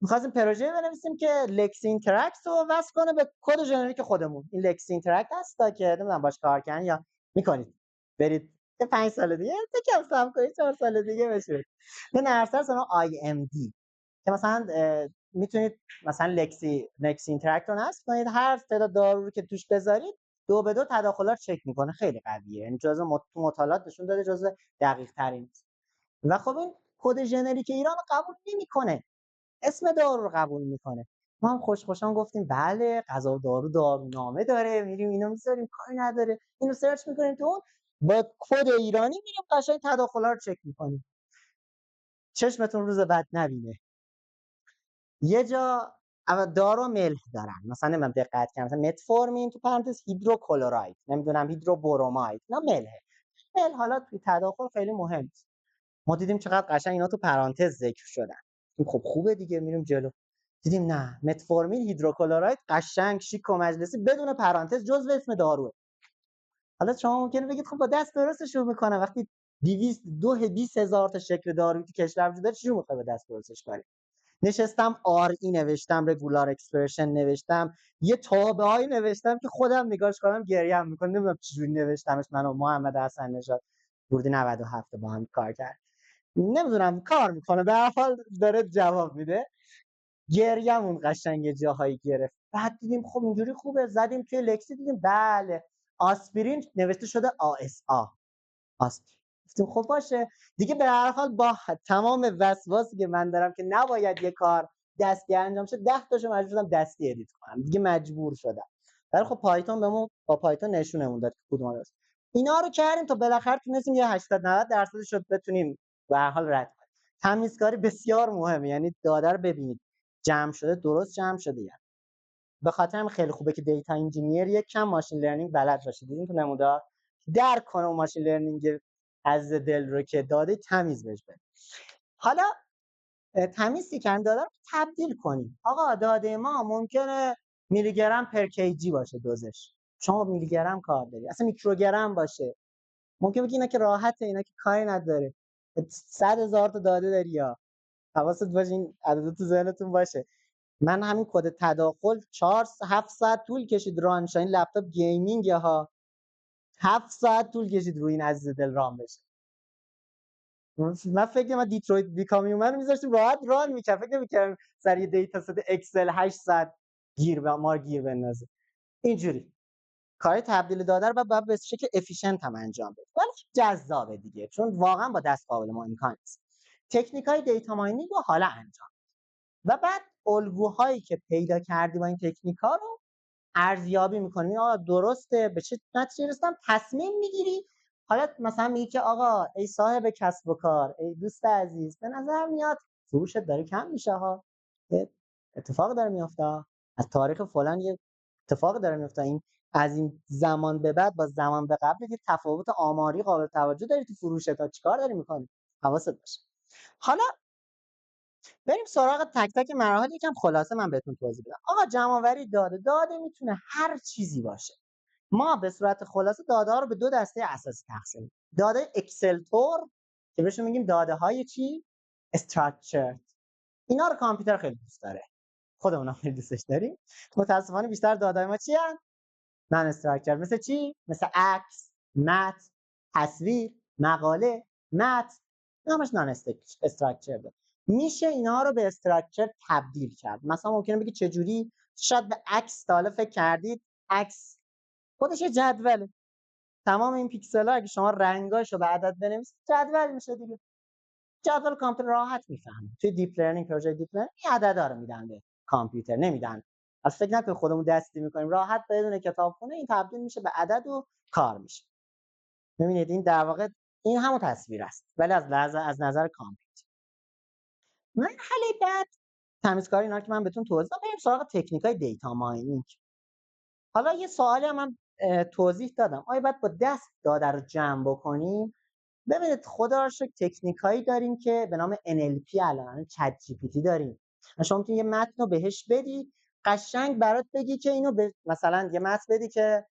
می‌خواستیم پروژه بنویسیم که لکس اینتراکت رو وصل کنه به کد ژنریک خودمون. این لکس اینتراکت هستا که نمیدونم باش کار کردن یا میکنید، برید یه 5 سال دیگه یکم صبر کنید، 4 سال دیگه بشه. یه نرم افزار به نام IMD که مثلا میتونید مثلا لکس اینتراکت رو نصب کنید، هر تعداد دارو رو که توش بذارید 2 به 2 تداخلات چک میکنه. خیلی قویه، یعنی جزء مطالعات نشون داده جزء دقیق ترین. و خب این کد ژنریک ایران رو قبول نمیکنه، اسم دارو رو قبول میکنه. ما هم خوشم گفتیم بله غذا و دارو دارونامه داره، میریم اینو میذاریم، کاری نداره، اینو سرچ میکنیم تو اون با کد ایرانی میریم قشنگ تداخلا رو چک میکنیم. چشمتون روز بعد نبینه. یه جا دارو ملح دارن، مثلا نمیدونم دقت کردم، مثلا متفورمین تو پرانتز هیدروکلوراید، نمیدونم هیدروبروماید، اینا ملحه. ملح حالا تو تداخل خیلی مهم نیست. ما دیدیم چقدر قشنگ اینا تو پرانتز ذکر شدن. خب خوبه دیگه، میریم جلو. دیدیم نه، متفورمین هیدروکلوراید قشنگ شیک و مجلسی بدون پرانتز جزو اسم داروه. حالا شما ممکنه بگید خب با دست درست شروع میکنه، وقتی 20,000 تا شکل دارویی تو کشور وجود داره چجوری میخوای با دست درستش کنی؟ نشستم آر ای نوشتم، رگولار اکسپرشن نوشتم، یه تابعهایی نوشتم که خودم نگاش کنم گریه میکنم، نمیدونم چجوری نوشتمش. من و محمد حسن نژاد ورودی 97 با هم کار کرد، نمیدونم کار میکنه، به هر حال داره جواب میده. گریه‌مون قشنگ جاهایی گرفت. بعد دیدیم خب اینجوری خوبه، زدیم توی لکسی دیدیم بله آسپرین نوشته شده ASA آسپرین. گفتیم خب باشه دیگه. به هر حال با تمام وسواسی که من دارم که نباید یه کار دستی انجام شه، 10 تاشو مجبور شدم دستی ادیت کنم دیگه، مجبور شدم. ولی خب پایتون بهمون با پایتون نشونمون داد که کدوم درست. اینا رو کردیم تا بالاخره تونستیم یه 80-90% شد بتونیم به هر حال رد کنیم. تمیزکاری بسیار مهمه، یعنی داده رو ببینید جمع شده، درست جمع شده. یعنی به خاطر همین خیلی خوبه که دیتا انجینیر یک کم ماشین لرنینگ بلد باشه. دیدین تو نمودار درک کنه اون ماشین لرنینگ از دل رو که داده تمیز بهش بده. حالا تمیز که کردن داده رو تبدیل کنیم. آقا داده ما ممکنه میلی گرم پر کیجی باشه دوزش، شما میلی گرم کار داری، اصلا میکروگرم باشه. ممکنه بگی اینا که راحته، اینا که کاری نداره. 100,000 تا داده داری، یا حواست باشه این عدد تو ذهنتون باشه. من همین کد تداخل 7 ساعت طول کشید ران شه. این لپتاپ گیمینگ ها 7 ساعت طول کشید روی این عزیز دل ران بشه. من فکر کنم دیترویت بیکام هیومن میذاشتیم راحت ران میکرد، فکر نمی‌کردم سر یه دیتا ست اکسل 8 ساعت گیر بندازه. اینجوری کار تبدیل داده رو بعد به شکل افیشنت هم انجام بده، ولی جذابه دیگه، چون واقعا با دست قابل ما امکان نیست. تکنیکای دیتا ماینینگ رو حالا انجام و بعد الگوهایی که پیدا کردی با این تکنیکا رو ارزیابی میکنی. آقا درسته، به چه نتیجه رسیدم، تصمیم میگیری. حالا مثلا میگی که آقا ای صاحب کسب و کار، ای دوست عزیز، به نظر میاد فروشت داره کم میشه ها، اتفاق داره میفته، از تاریخ فلان یه اتفاق داره میفته، این از این زمان به بعد با زمان به قبل یه تفاوت آماری قابل توجه داری تو فروشت ها، چیکار داری میکنی؟ حواست باشه. حالا بریم سراغ تک تک مراحل. یکم خلاصه من بهتون توضیح بدم. آقا جمع‌آوری داده میتونه هر چیزی باشه. ما به صورت خلاصه داده ها رو به دو دسته اساسی تقسیم می‌کنیم. داده اکسل تور که بهشون میگیم داده های چی؟ استراکچرد. اینا رو کامپیوتر خیلی دوست داره. خودمون هم خیلی دوستش داریم. متاسفانه بیشتر داده های ما چی هستن؟ نان استراکچرد. مثل چی؟ مثل عکس، متن، تصویر، مقاله، متن. همش نان استراکچرد. میشه اینا رو به استراکچر تبدیل کرد. مثلا ممکنه بگی چه جوری؟ شاید به عکس تا حالا فکر کردید. عکس خودش یه جدوله. تمام این پیکسل ها اگه شما رنگاشو به عدد بنویسید جدول میشه دیگه. جدول کامپیوتر راحت میفهمه. توی دیپ لرنینگ، پروژه دیپ لرنینگ این عددا رو میدن به کامپیوتر، نمیدن. از فکر نکنید خودمون دستی میکنیم، راحت بدون کتابخونه این تبدیل میشه به عدد و کار میشه. ببینید این در واقع این همون تصویر است ولی از نظر کامپیوتر. مرحله بعد تمیزکاری، اینا که من بهتون توضیح دادم. بریم سراغ تکنیکای دیتا ماینینگ. حالا یه سوالی هم من توضیح دادم، آیا باید با دست داده رو جمع بکنیم؟ ببینید خدا رو شکر تکنیکایی داریم که به نام NLP، الان چت جی پی تی داریم. شما میتونی یه متن رو بهش بدی قشنگ برات بگی که اینو مثلا یه متن بدی که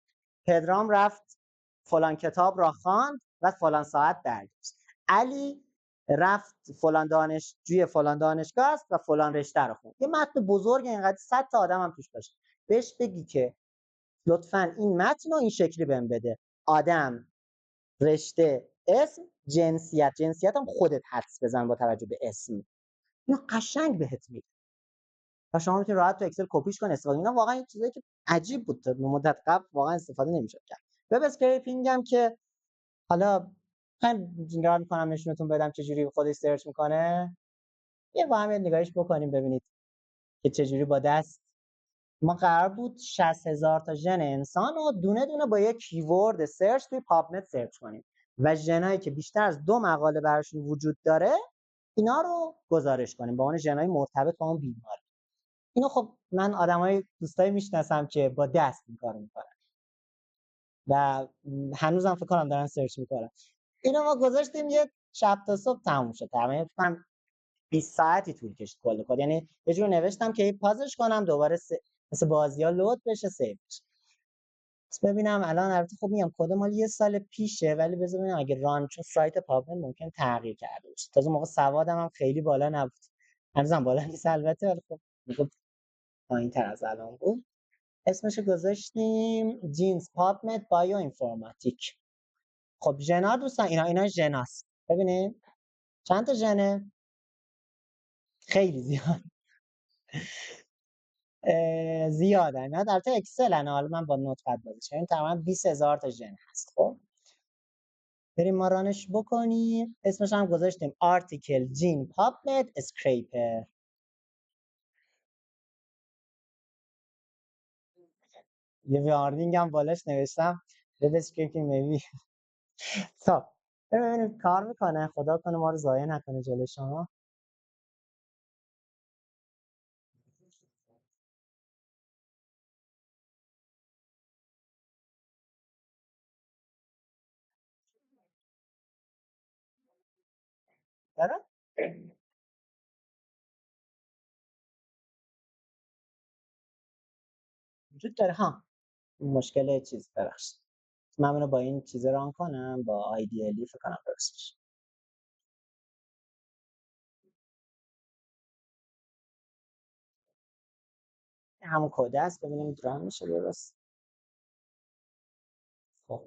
پدرام رفت فلان کتاب را خواند و فلان ساعت برگشت. علی رفت فلان دانشجوی فلان دانشگاه است و فلان رشته رو خوند. یه متن بزرگ اینقدر 100 تا آدم هم توش باشه. بهش بگی که لطفاً این متن رو این شکلی بهم بده. آدم، رشته، اسم، جنسیت هم خودت حدس بزن با توجه به اسم. اینو قشنگ بهت میگه و شما میتونید راحت تو اکسل کپیش کن استفاده. اینا واقعا این چیزایی که عجیب بود تا مدت قبل واقعا استفاده نمیشد کرد. وب اسکریپینگ هم که حالا من نگاه میکنم نشونتون بدم چه جوری خودش سرچ میکنه. یه با هم نگاهش بکنیم ببینید که چه جوری با دست ما قرار بود 60,000 تا ژن انسان رو دونه دونه با یک کیورد سرچ توی پابمد سرچ کنیم و ژنایی که بیشتر از 2 مقاله براشون وجود داره اینا رو گزارش کنیم به عنوان ژنای مرتبط با اون بیماری. اینو خب من آدمای دوستایی میشناسم که با دست این کارو میکنن و هنوزم فکر کنم دارن سرچ میکنن. اینو ما گذاشتیم یه شب تا صبح تموم شد. تقریبا 20 ساعتی طول کشید کل کار. یعنی یه جور نوشتم که پازش کنم دوباره مثل بازی‌ها لود بشه سیو بشه. بس ببینم الان البته خب میگم کد مال یه سال پیشه ولی بذار ببینم اگه ران، چون سایت پابمد ممکن تغییر کرده باشه. تازه موقع سوادم هم خیلی بالا نبود. هنوزم بالا نیست البته ولی خب میگم پایین‌تر از الان بود. اسمشو گذاشتیم جینز پابمد بایو اینفورماتیک. خب ژنا دوستان اینا ژناست. ببینید چند تا ژنه؟ خیلی زیاد. زیادن. اینا در تا اکسل ان، حالا من با نوتپد بازش کردم. تقریبا 20,000 تا ژن هست. خب بریم ما رانش بکنیم. اسمش هم گذاشتیم آرتیکل جین پابمد اسکریپر. یه وارنینگ هم بالاش نوشتم وب اسکریپینگ میبی. خب ببینیم کار میکنه. خدا کنه ما رو ضایع نکنه جلوی شما. داره وجود داره ها. این مشکل چیز ببخشید. من اینو با این چیز ران کنم با آیدیالی فکر کنم درست بشه. همون کد است. ببینیم ران میشه درست. خب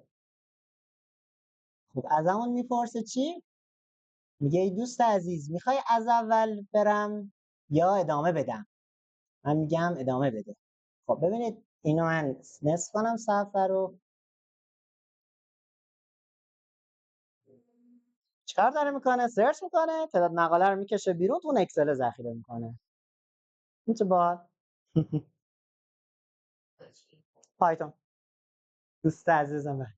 از همون میپرسه چی؟ میگه ای دوست عزیز میخوای از اول برم یا ادامه بدم؟ من میگم ادامه بده. خب ببینید اینو من نصف کنم صفحه رو. چیکار داره میکنه؟ سرچ میکنه، تعداد مقاله رو میکشه بیرون، تو اون اکسل ذخیره میکنه. این چه باحال. پایتون دوست عزیزم،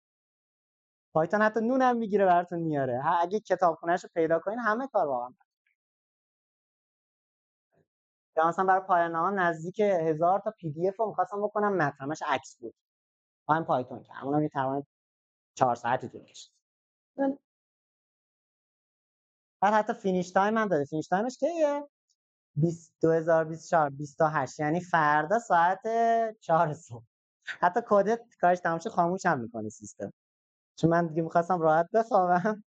پایتون حتی نونم میگیره براتون میاره. اگه کتابخونه‌شو پیدا کنین همه کار واقعا. یا مثلا برای پایان نامه نزدیک 1000 تا پی دی اف رو می‌خواستم بکنم، متنش عکس بود. من پایتون کردم. اونم میتونه 4 ساعتی طول کشید. بعد حتی فینیش تایم هم داره. فینیش تایمش کیه؟ 2024 28، یعنی فردا ساعت 4 صبح. حتی کد کارش تموم شه خاموش هم میکنه سیستم، چون من دیگه میخواستم راحت بخوابم.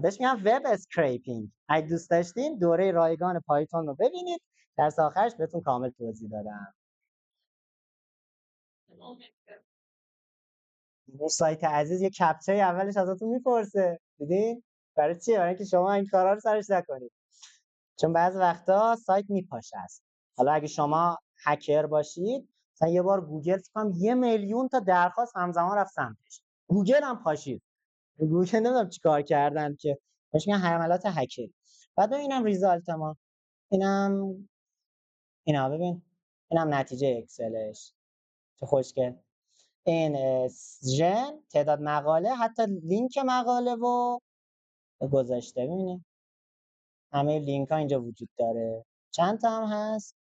بهش میگم وب اسکریپینگ. اگه دوست داشتین دوره رایگان پایتون رو ببینید، درس آخرش بهتون کامل توضیح دادم. اون سایت عزیز یه کپچه اولش ازتون میپرسه، دیدین؟ برای چیه؟ برای اینکه شما این کارا رو سرش نکنید، چون بعضی وقتا سایت میپاشه است. حالا اگه شما هکر باشید، مثلا یه بار گوگل فکر کنم 1,000,000 تا درخواست همزمان رفت سمتش، گوگل هم پاشید. گوگل نمیدونم چیکار کردن که بهش میگن حملات هکری. بعد ببینم ریزالت ما، اینم اینا ببین، اینم نتیجه اکسلش چه خوشگل. این ژن تعداد مقاله، حتی لینک مقاله و گذاشته. ببینید همه لینک ها اینجا وجود داره. چند تا هم هست؟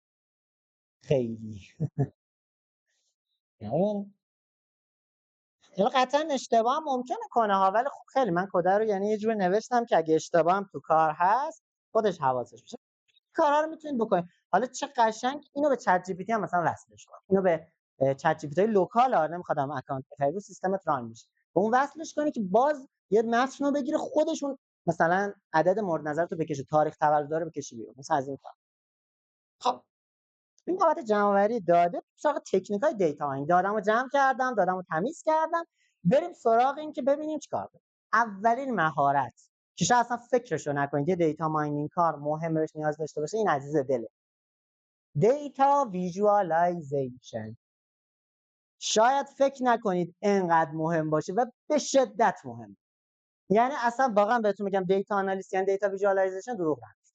خیلی. ببین قطعا اشتباه هم ممکنه کنه ها، ولی خب خیلی من کد رو یعنی یه جوری نوشتم که اگه اشتباه هم تو کار هست خودش حواسش باشه. کارا رو میتونید بکنید. حالا چه قشنگ اینو به چت جی پی تی هم مثلا وصلش کن. اینو به چت جی پی تی لوکال نمیخوادم اکانت بخری، رو سیستمت ران میشه، به اون وصلش کنی که باز یه متن رو بگیره خودشون، مثلا عدد مورد نظرتو بکشه، تاریخ تولد رو بکشی بیرون، مثلا از این کار. خب این بابت جمع‌آوری داده، سراغ تکنیکای دیتا ماینینگ. دادمو جمع کردم، دادمو تمیز کردم. بریم سراغ این که ببینیم چیکار کنیم. اولین مهارت که شاید اصلا فکرشو نکنید یه دیتا ماینینگ کار مهم بهش نیاز داشته باشه، این عزیز دله، دیتا ویژوالایزیشن. شاید فکر نکنید انقدر مهم باشه و به شدت مهم. یعنی اصلا واقعا بهتون میگم دیتا آنالیست یعنی دیتا ویژوالایزیشن دروغ نگید.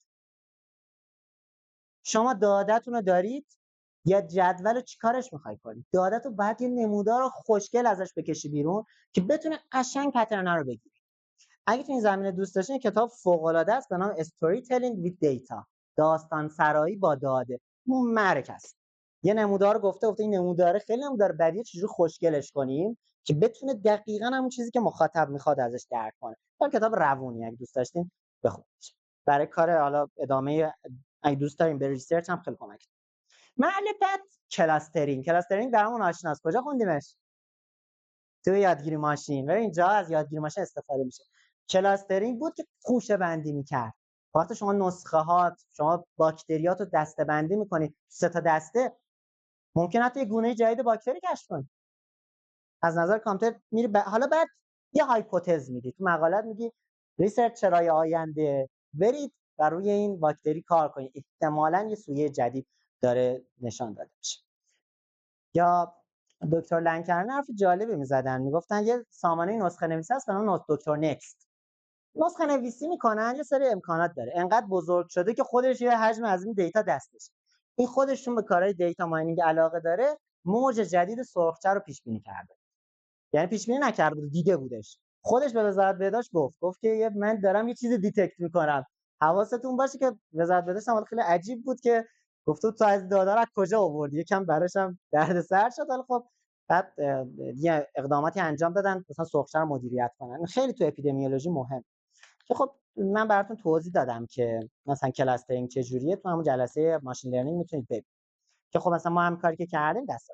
شما داده‌تون رو دارید، یا جدول چیکارش میخوای کنی؟ داده‌تو بعد یه نمودار خوشگل ازش بکشی بیرون که بتونه قشنگ پترنا رو بگیری. اگه تو این زمینه دوست داشتین کتاب فوق‌العاده است به نام Storytelling with Data، داستان سرایی با داده. اون مرک است. یه نمودار گفته این نموداره خیلی نمودار بدیه، چجوری خوشگلش کنیم که بتونه دقیقاً همون چیزی که مخاطب میخواد ازش درک کنه. این کتاب روونی اگه دوست داشتین بخونید. برای کار حالا ادامه اگه دوست دارین به ریسرچ هم خیلی کمک. مرحله بعد کلاسترینگ برامون آشناست. کجا خوندیمش؟ تو یادگیری ماشین. ببین اینجا از یادگیری ماشین استفاده میشه. کلاسترینگ بود که خوشه بندی میکرد. وقتی شما نسخه هات، شما باکتریات رو دسته بندی میکنید 3 تا دسته، ممکن حتی یه گونه جدید باکتری کشف کنید. از نظر کامپیوتر میری حالا بعد یه هایپوتز میدی تو مقالت، میگی ریسرچ چرای آینده برید و روی این باکتری کار کنید، احتمالاً یه سویه جدید داره نشان داده میشه. یا دکتر لنکرن حرف جالبی میزدن، میگفتن یه سامانه نسخه نویسی هست به نام دکتر نکست. نسخه نویسی میکنن، یه سری امکانات داره، انقدر بزرگ شده که خودش یه حجم از این دیتا دستش. این خودشون به کارهای دیتا ماینینگ علاقه داره. موج جدید سرخچه رو پیش بینی کرده، یعنی پیش بینی نکرده بود، دیده بودش. خودش به وزارت بهداشت گفت که من دارم یه چیزی دیتکت میکنم. حواستون باشه که وزارت بهداشت هم خیلی عجیب بود که گفت تو از داده رو از کجا آوردی، یکم براش هم دردسر شد. ولی خب بعد یه اقداماتی انجام دادن مثلا سرخچه رو مدیریت کنن. خیلی تو اپیدمیولوژی مهم که خب من براتون توضیح دادم که مثلا کلاسترینگ چجوریه، تو همون جلسه ماشین لرنینگ میتونید ببینید که خب مثلا ما هم کاری که کردیم دست.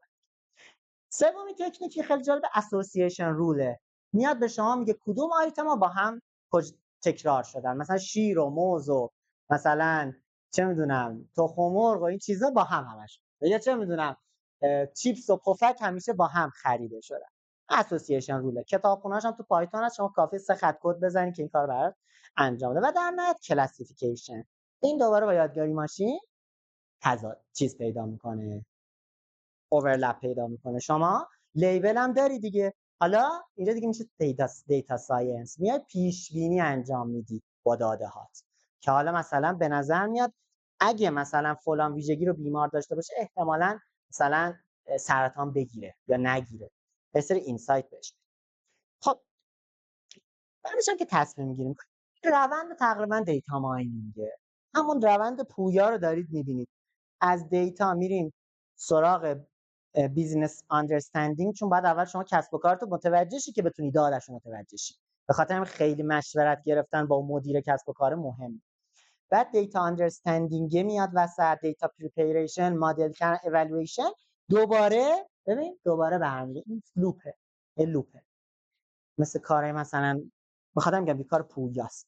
سومین تکنیکی خیلی جالب، اسوسییشن روله. میاد به شما میگه کدوم آیتما با هم تکرار شدن، مثلا شیر و موز و مثلا چه میدونم تخم مرغ و این چیزا با هم همش، یا چه میدونم چیپس و پفک همیشه با هم خریده شدن. اسوسییشن روله. کتابخونه‌اش هم تو پایتون هست، شما کافی 3 خط کد بزنید که این کار برات انجام بده. و در نهایت کلاسیفیکیشن، این دوباره با یادگیری ماشین تضاد چیز پیدا میکنه، اورلپ پیدا میکنه. شما لیبل هم داری دیگه، حالا اینجا دیگه میشه دیتا ساینس، میای پیش بینی انجام میدی با داده هات که حالا مثلا به نظر میاد اگه مثلا فلان ویژگی رو بیمار داشته باشه احتمالاً مثلا سرطان بگیره یا نگیره، به سری اینسایت بشه. خب بعدش هم که تصمیم میگیریم روند تقریبا دیتا ماینینگه، همون روند پویا رو دارید میبینید. از دیتا میریم سراغ بیزینس آندرستندینگ، چون بعد اول شما کسب و کارتو متوجه شی که بتونی دارش رو متوجه شی. به خاطر همین خیلی مشورت گرفتن با مدیر کسب و کار مهم. بعد دیتا آندرستندینگ میاد وسط، دیتا پریپریشن، مدل کردن، اِوالویشن، دوباره ببین دوباره برمیگه. این لوپه مثل کارهای مثلا بخاطر میگم کار پویاست.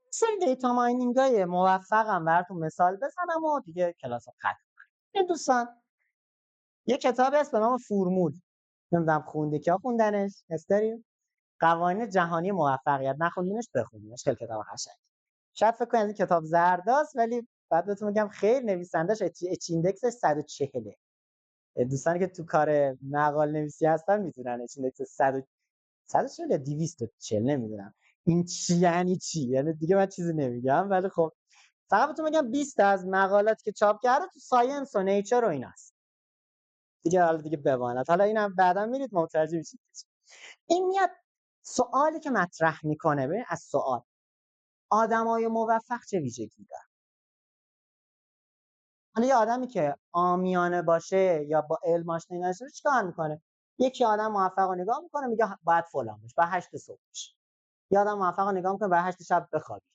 سری دیتا ماینینگ های موفقم براتون مثال بزنم و دیگه کلاس ختم. این دوستان یه کتابی هست به نام فرمول، نمیدونم خونده کیا خوندنش، استریم قوانین جهانی موفقیت، نخوندینش بخونینش، خیلی کتاب قشنگه. شاید فکر کنید این کتاب زرداست ولی بعد بهتون میگم خیر، نویسندش اچ ایندکسش 140. دوستانی که تو کار مقال نویسی هستن میتونن اچ ایندکس 140 یا 240 نمیدونم این چی یعنی چی، یعنی دیگه من چیزی نمیگم ولی خب فقط بهتون میگم 20 از مقالاتی که چاپ کرده تو ساینس و نیچر و ایناست دیگه. حالا دیگه بماند، حالا اینم بعدا میرید متوجه میشید. این میاد سوالی که مطرح میکنه، ببین از سوال آدمای موفق چه ویژگی دارن. حالا یه آدمی که عامیانه باشه یا با علم آشنایی نداشته چیکار میکنه؟ یکی آدم موفق رو نگاه میکنه میگه باید فلان باشه، باید 8 صبح باشه. یه آدم موفق رو نگاه میکنه باید 8 شب بخوابی،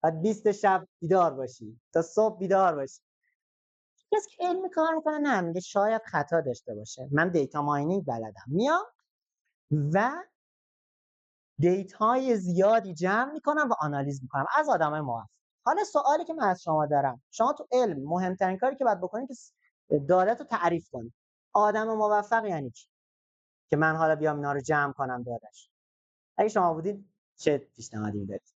بعد 20 شب بیدار باشی تا صبح بیدار باشی. کسی که علمی کار میکنه نه، میگه شاید خطا داشته باشه. من دیتا ماینینگ بلدم، میام و دیتای زیادی جمع میکنم و آنالیز میکنم از آدمای موفق. حالا سوالی که من از شما دارم، شما تو علم مهمترین کاری که باید بکنید که دالت رو تعریف کنید. آدم موفق یعنی چی؟ که من حالا بیام اینا رو جمع کنم دادش. اگه شما بودید چه پیشنهادی میدادید؟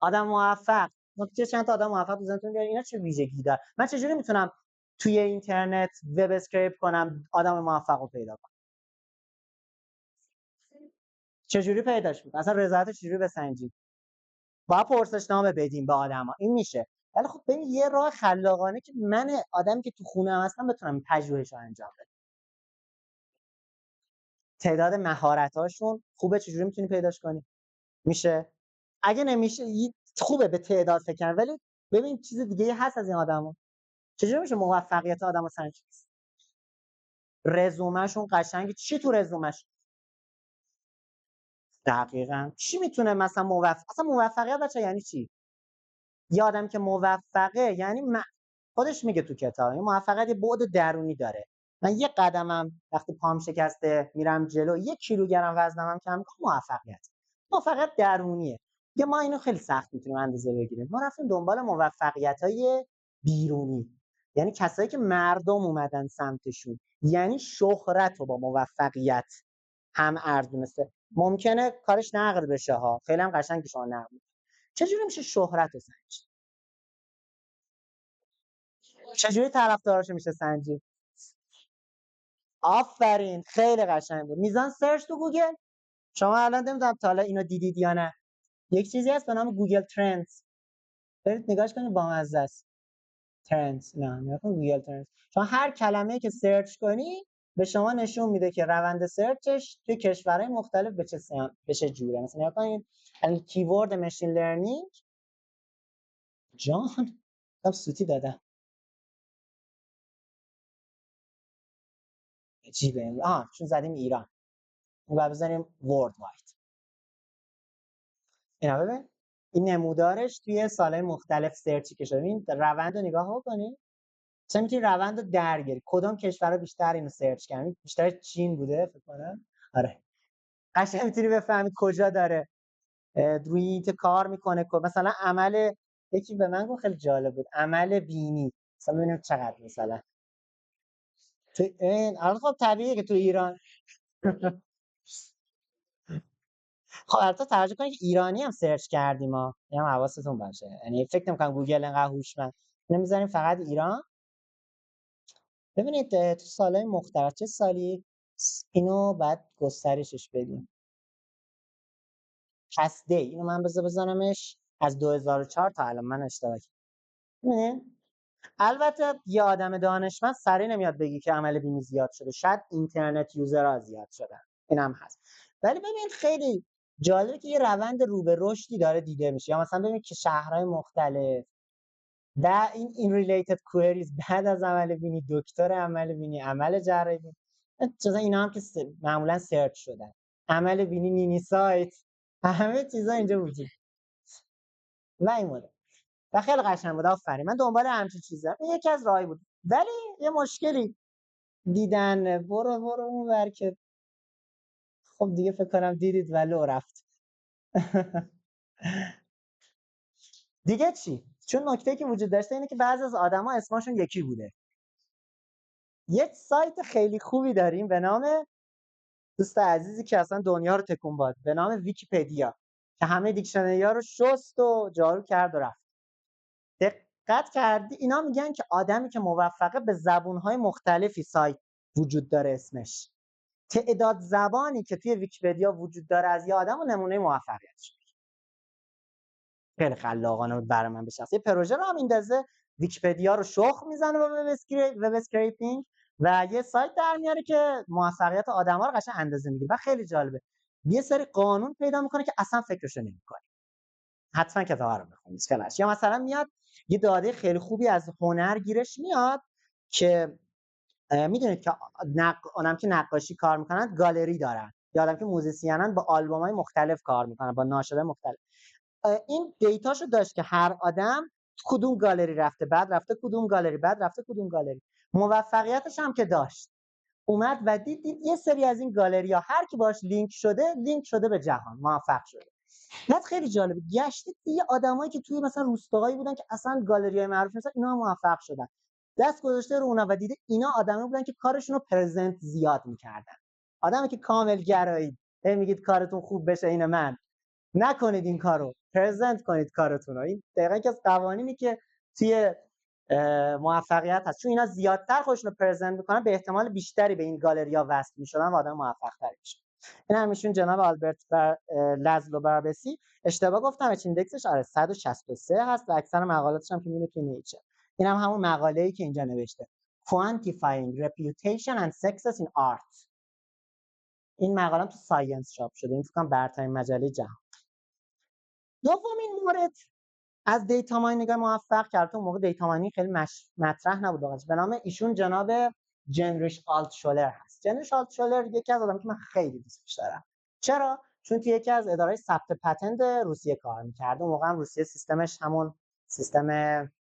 آدم موفق، نکته چند تا آدم موفق تو ذهنتون بیارید اینا چه ویژگی دارن؟ من چجوری میتونم توی اینترنت وب اسکریپ کنم آدم موفق رو پیدا کنم؟ چجوری پیداش میکنم؟ اصلا رضایتش چجوری بسنجیم؟ با پرسشنامه بدیم به آدما، این میشه. ولی خب ببین یه راه خلاقانه که من آدمی که تو خونه هم هستم بتونم این پژوهش رو انجام بدم. تعداد مهارت‌هاشون خوبه، چجوری میتونی پیداش کنی؟ میشه. اگه نمیشه خوبه به تعداد فکر کنم، ولی ببین چیز دیگه هست از این آدما. چجوری میشه موفقیت آدمو سنجید؟ رزومه‌شون قشنگه، چی تو رزومش؟ دقیقاً چی میتونه مثلا اصلا موفقیت بچه یعنی چی؟ یه آدم که موفقه یعنی خودش میگه تو کتاب این موفقیت یه بعد درونی داره. من یه قدمم وقتی پام شکسته میرم جلو، 1 کیلوگرم وزنم کم کنم، موفقیت درونیه. یه ما اینو خیلی سخت میتونیم اندازه بگیریم. ما رفتیم دنبال موفقیت‌های بیرونی، یعنی کسایی که مردم اومدن سمتشون، یعنی شهرت رو با موفقیت هم ارزونسته. ممکنه کارش نقد بشه ها، خیلی هم قشنگ شما نقد. چجوری میشه شهرت رو سنجید؟ چجوری طرفداراشو میشه سنجید؟ آفرین، خیلی قشنگ بود. میزان سرچ تو گوگل، شما الان نمیدونم تا حالا اینو دیدید یا نه، یک چیزی هست به نام گوگل ترندز، برید نگاش کنید، بامزه است. ترندز، نه نگاه کن گوگل ترندز. شما هر کلمه‌ای که سرچ کنی به شما نشون میده که روند سرچش توی کشورهای مختلف به چه جوره. مثلا نگاه کنید الان کیورد ماشین لرنینگ، جان خب سوتی دادم عجیبه. چون زدیم ایران، اون بعد بزنیم ورلد واید. اینا ببین این نمودارش توی سالهای مختلف سرچی که شده، این روند رو نگاه بکنید. مثلا میتونی روند رو درگیری کدام کشورها بیشتر اینو سرچ کردن، بیشتر چین بوده فکر کنم. آره قشنگ میتونی بفهمی کجا داره روی اینت کار میکنه. مثلا عمل، یکی به من گفت خیلی جالب بود، عمل بینی، مثلا ببینیم چقدر مثلا تو این خب طبیعیه که تو ایران خب البته توجه کنید که ایرانی هم سرچ کردیم ما، اینم حواستون باشه. یعنی فکر نمی‌کنم گوگل انقدر هوشمند. نمیذاریم فقط ایران. ببینید تو سالهای مختلف چه سالی اینو بعد گسترشش بدیم. پس دی اینو من بزنمش از 2004 تا الان من اشتراک. ببینید البته یه آدم دانشمند سریع نمیاد بگی که عمل بینی زیاد شده، شاید اینترنت یوزرها زیاد شدن، اینم هست. ولی ببینید خیلی جالبه که یه روند رو به رشدی داره دیده میشه. یا مثلا ببینید که شهرهای مختلف در این ریلیتد کوئریز بعد از عمل بینی، دکتر عمل بینی، عمل جراحی بینی، چیزا اینا هم که معمولا سرچ شدن، عمل بینی، نینی سایت، همه چیزا اینجا وجود و این مدل و خیلی قشنگ بود. آفرین، من دنبال همچین چیزا یکی از راهی بود. ولی یه مشکلی دیدن، برو اونور که خب دیگه فکر کنم دیدید ولی رفت. دیگه چی؟ چون نکته‌ای که وجود داشته اینه که بعضی از آدما اسمشون یکی بوده. یک سایت خیلی خوبی داریم به نام، دوست عزیزی که اصلا دنیا رو تکون داد، به نام ویکی‌پدیا که همه دیکشنری‌ها رو شست و جارو کرد و رفت. دقت کردی اینا میگن که آدمی که موفقه به زبان‌های مختلفی سایت وجود داره اسمش. تعداد زبانی که توی ویکی‌پدیا وجود داره از یه آدم و نمونه موفقیتش. خیلی خلاقانه بود برای من بشه. یه پروژه رو هم میندازه، ویکی‌پدیا رو شخم میزنه با وب اسکریپینگ و یه سایت در میاره که موفقیت آدما رو قشنگ اندازه میگیره و خیلی جالبه. یه سری قانون پیدا میکنه که اصلا فکرشو نمیکنه. حتما کتاب رو بخونید کلاش. یا مثلا میاد یه داده خیلی خوبی از هنر گیرش میاد که میدونید که آدم که نقاشی کار میکنن گالری دارن، یا آدم که موزیسینن با آلبوم‌های مختلف کار میکنن، با ناشرهای مختلف. این دیتاشو داشت که هر آدم کدوم گالری رفته، بعد رفته کدوم گالری، بعد رفته کدوم گالری. موفقیتش هم که داشت، اومد و دید یه سری از این گالری‌ها هر کی باش لینک شده به جهان، موفق شده. بعد خیلی جالبه گشتید یه آدمایی که توی مثلا روستاهایی بودن که اصلا گالری‌های معروف نیستن، اینا هم موفق شدن. دست گذاشته رو اونا و دیده اینا آدمایی بودن که کارشون رو پرزنت زیاد می‌کردن. آدمی که کامل گرایی، میگید کارتون خوب بشه، این من نکنید این کارو، پرزنت کنید کارتون رو. این دقیقاً یکی از قوانینی که توی موفقیت هست، چون اینا زیادتر خودشون رو پرزنت میکنن به احتمال بیشتری به این گالریا وصل میشدن و آدم موفق‌تر میشن. این همیشون جناب آلبرت لازلو برابسی، اشتباه گفتم اچ ایندکسش 163 هست و اکثر مقالاتش هم که میبینید توی نیچر. این هم همون مقاله‌ای که اینجا نوشته Quantifying Reputation and Success in Art. این مقاله تو ساینس چاپ شده، این فکر کنم برترین مجله جهان. دومین مورد از دیتا ماینینگ موفق کرد، اون موقع دیتا ماینینگ خیلی مطرح نبود واقعا، به نام ایشون جناب جنریش آلتشولر هست. جنریش آلتشولر یکی از آدمایی که من خیلی دوستش دارم. چرا؟ چون توی یکی از ادارهای ثبت پتنت روسیه کار می‌کرد. اون موقع هم روسیه سیستمش همون سیستم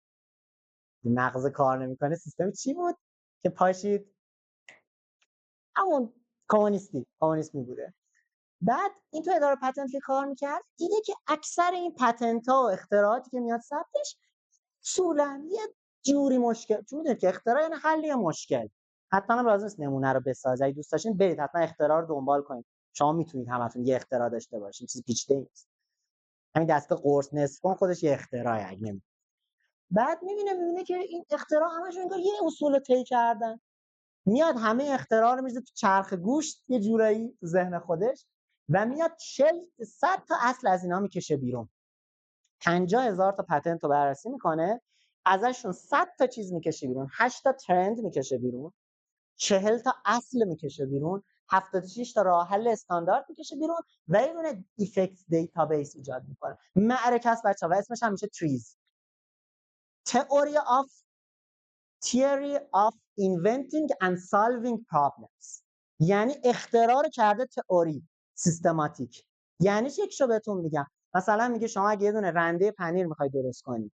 مغز کار نمی‌کنه، سیستم چی بود که پاشید همون کمونیسمی بوده. بعد این تو اداره پتنت کار میکرد، دیده که اکثر این پتنت ها و اختراعاتی که میاد ثبتش اصولا یه جوری مشکل، چون میدونید که اختراع یعنی حل یه مشکل. حتما هم لازم نیست نمونه رو بسازید، اگه دوست داشتین برید حتما اختراع رو دنبال کنید. شما میتونید همتون یه اختراع داشته باشین، چیز پیچیده نیست. همین دسته قرص نصف کن خودش یه اختراعه اگه نمی. بعد میبینه که این اختراع همشون انگار یه اصول رو طی کردن. میاد همه اختراع رو میذاره تو چرخ گوشت یه جورایی تو ذهن خودش و میاد 100 تا اصل از اینا میکشه بیرون. 50,000 تا پتنت رو بررسی میکنه، ازشون 100 تا چیز میکشه بیرون، 8 تا ترند میکشه بیرون، 40 تا اصل میکشه بیرون، 76 تا راه حل استاندارد میکشه بیرون و یه دونه ایفکت دیتابیس ایجاد میکنه. معرکه است بچه‌ها و اسمش هم میشه تریز. Theory of inventing and solving problems. یعنی اختراع کرده تئوری سیستماتیک. یعنی چیکشو بهتون میگم، مثلا میگه شما اگه یه دونه رنده پنیر میخوای درست کنی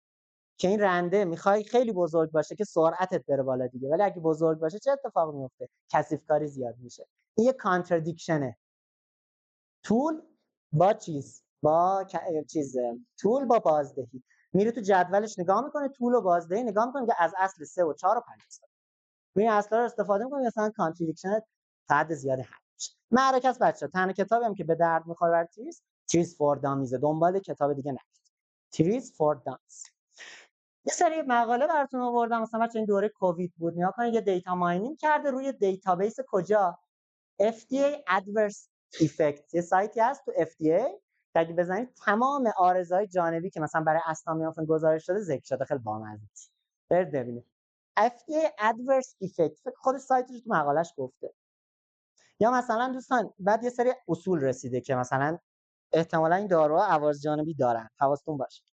که این رنده میخوای خیلی بزرگ باشه که سرعتت بره بالا دیگه، ولی اگه بزرگ باشه چه اتفاقی میفته؟ کثیف کاری زیاد میشه. این یه کانتردیکشنه. طول با طول با بازدهی. میره تو جدولش نگاه میکنه، طول و بازدهی نگاه میکنه که از اصل 3 و 4 و 5 است. این اصلا رو استفاده میکنه مثلا کانتردیکشن حد زیاد حل میشه. معرکه است بچه‌ها. تنها کتابی هم که به درد میخوره برای تریز فور دامیز، دنبال کتاب دیگه نگید. تریز فور دامز. یه سری مقاله براتون آوردم، مثلا بچه‌ها این دوره کووید بود، نیا کنید یه دیتا ماینینگ کرده روی دیتابیس کجا FDA Adverse Effect. یه سایتی هست تو FDA که اگه بزنید تمام عارضه‌های جانبی که مثلا برای اسامیافن گزارش شده ذکر شده، خیلی بامزه است. برید ببینید. FDA Adverse Effect فکر خود سایتش تو مقالش گفته. یا مثلا دوستان بعد یه سری اصول رسیده که مثلا احتمالاً این داروها عوارض جانبی دارن، حواستون باشه.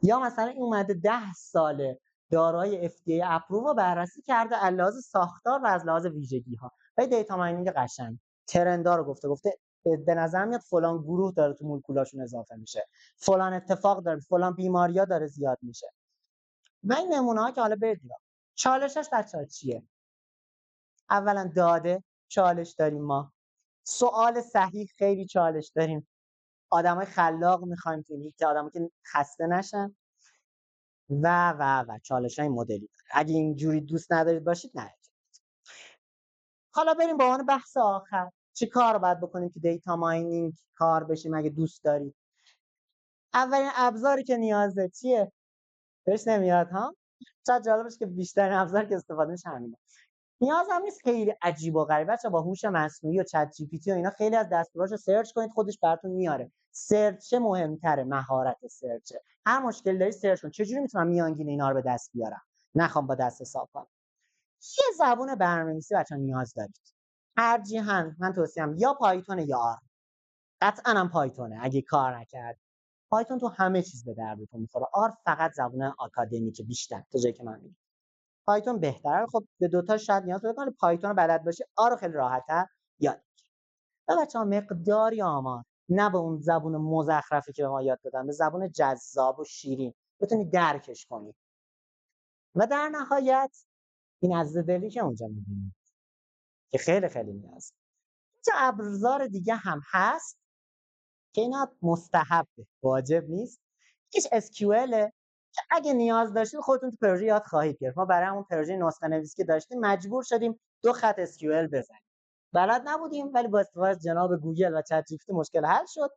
یا مثلا این اومده 10 ساله داروهای FDA اپروو رو بررسی کرده از لحاظ ساختار و از لحاظ ویژگی‌ها. و دیتا ماینینگ قشنگ ترندا رو گفته به نظر میاد فلان گروه داره تو مولکولاشون اضافه میشه، فلان اتفاق داره، فلان بیماریا داره زیاد میشه. و این نمونه‌ها که حالا برید نگاه. چالشش بچه‌ها چیه؟ اولا داده چالش داریم ما. سوال صحیح خیلی چالش داریم. آدمای خلاق می‌خوایم تو این که آدمایی که خسته نشن و چالش‌های مدلی. اگه اینجوری دوست ندارید باشید نه. حالا بریم به عنوان بحث آخر. چه کار باید بکنیم که دیتا ماینینگ کار بشیم اگه دوست دارید؟ اولین ابزاری که نیازه چیه؟ بهش نمیاد ها؟ شاید جالبش که بیشترین ابزار که استفاده میشه همینه. نیاز هم نیست خیلی عجیب و غریب. بچه‌ها با هوش مصنوعی و چت جی پی تی و اینا خیلی از دستوراشو سرچ کنید خودش براتون میاره. سرچ مهمتره، مهارت سرچ. هر مشکل داری سرچ کن. چجوری میتونم میانگین اینا رو به دست بیارم؟ نخوام با دست حساب کنم. یه زبون برنامه‌نویسی بچه‌ها نیاز دارید. ترجیحاً من توصیه‌ام یا پایتون یا آر. قطعاً هم پایتونه اگه کار نکرد. پایتون تو همه چیز به دردتون میخوره. آر فقط زبون آکادمیکه بیشتر تا جایی که من میدونم. پایتون بهتره. خب به دوتا شاید نیاز پیدا کنه. پایتون رو بلد باشی آر رو خیلی راحت‌تر یاد بگیری. و بچه‌ها مقداری آمار، نه به اون زبون مزخرفی که به ما یاد دادن، به زبون جذاب و شیرین بتونی درکش کنی. و در نهایت این عزیزدلی که اونجا می‌بینید که خیلی خیلی نیاز. چه ابزار دیگه هم هست که اینا مستحبه، واجب نیست. یکیش SQL که اگه نیاز داشتید خودتون تو پروژه یاد خواهید گرفت. ما برای همون پروژه نسخه نویسی که داشتیم مجبور شدیم 2 خط SQL بزنیم. بلد نبودیم ولی با استفاده از جناب گوگل و چت جی پی تی مشکل حل شد.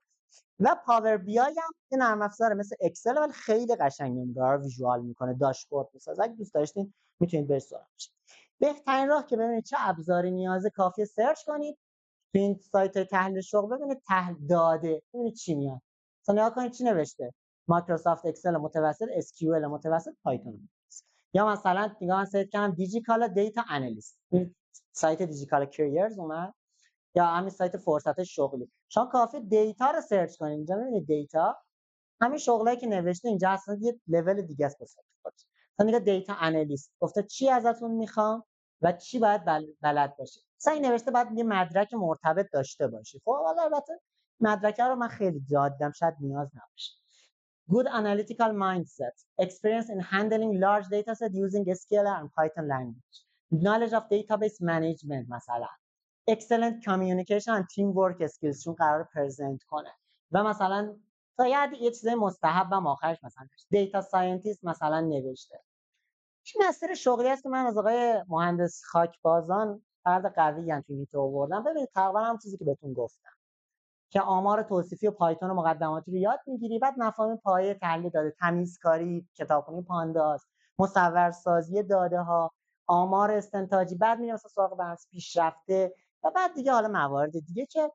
و پاور بی آی هم یه نرم افزار مثل اکسل ولی خیلی قشنگ نمی‌داره، ویژوال میکنه، داشبورد میسازه. اگه دوست داشتین میتونید برید سراغش. بهترین راه که ببینید چه ابزاری نیازه کافیه سرچ کنید تو این سایت تحلیل شغل، ببینید تحلیل داده، ببینید چی میاد. مثلا نگاه کنید چی نوشته، مایکروسافت اکسل متوسط، اس کیو ال متوسط، پایتون. یا مثلا نگاه سرچ کردم دیجیکالا دیتا آنالیست، این سایت دیجیکالا کریرز اومد، یا همین سایت فرصت شغلی. شما کافی دیتا رو سرچ کنید. اینجا ببینید دیتا همین شغلایی که نوشته اینجا اصلا یه لول دیگه است واسه خودش. مثلا میگه دیتا آنالیست، گفته چی ازتون میخوام و چی باید بلد باشید. مثلا این نوشته باید یه مدرک مرتبط داشته باشی. خب حالا البته مدرک رو من خیلی جا دیدم، شاید نیاز نباشه. Good analytical mindset, experience in handling large data set using SQL and Python language, knowledge of database management مثلا, excellent communication and teamwork skills چون قرار پرزنت کنه. و مثلا تا یه چیز مستحبم آخرش مثلا دیتا ساینتیست مثلا نوشته. این مسیر شغلی است که من از آقای مهندس خاکبازان فرد قوی ان تو این آوردم. ببینید تقریبا هم چیزی که بهتون گفتم که آمار توصیفی و پایتون و مقدماتی رو یاد میگیری، بعد مفاهیم پایه تحلیل داده، تمیزکاری، کتابخونی پانداس، مصورسازی داده ها، آمار استنتاجی، بعد میریم مثلا سراغ بحث پیشرفته و بعد دیگه حالا موارد دیگه که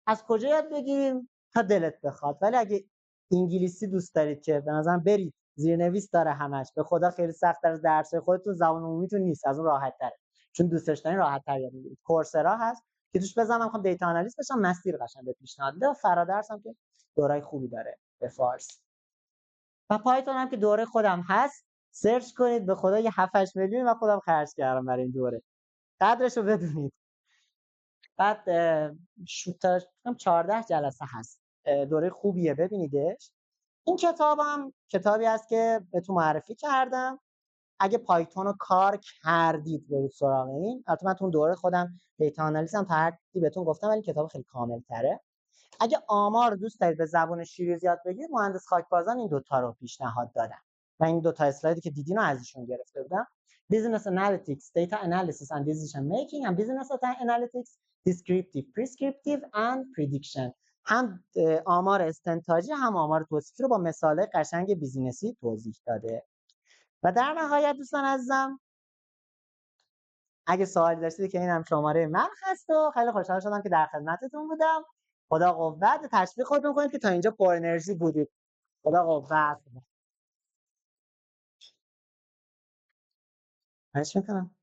از کجا یاد بگیریم تا دلت بخواد. ولی اگه انگلیسی دوست دارید که به نظرم برید، زیرنویس داره همش، به خدا خیلی سخت از درس خودتون زبان عمومیتون نیست، از اون راحت تره چون دوستش دارین راحت تر یاد میگیرید. کورسرا هست که توش بزنم میخوام دیتا آنالیست بشم، مسیر قشنگ بهت پیشنهاد میده. و فرادرس هم که دورای خوبی داره به فارسی. و پایتون هم که دوره خودم هست، سرچ کنید، به خدا یه 7 8 میلیون و خودم خرج کردم برای این دوره، قدرشو بدونید. بعد تا 14 جلسه هست، دوره خوبیه ببینیدش. این کتابم کتابی است که بهتون معرفی کردم. اگه پایتون رو کار کردید برید سراغ این. البته من تو دوره خودم دیتا آنالیز هم تا حدی بهتون گفتم ولی کتاب خیلی کامل تره. اگه آمار دوست دارید به زبان شیری یاد بگیرید، مهندس خاکبازان این دوتا رو پیشنهاد دادم و این دوتا اسلایدی که دیدین رو ازشون گرفته بودم. Business Analytics, Data Analysis and Decision Making and Business Analytics, Descriptive, Prescriptive and Prediction. هم آمار استنتاجی هم آمار توصیفی رو با مثال‌های قشنگ بیزینسی توضیح داده. و در نهایت دوستان عزیزم اگه سوالی داشتید که اینم شماره من هست و خیلی خوشحال شدم که در خدمتتون بودم. خدا قوت. تشویق خودتون کنید که تا اینجا پر انرژی بودید. خدا قوت. خواهش میکنم.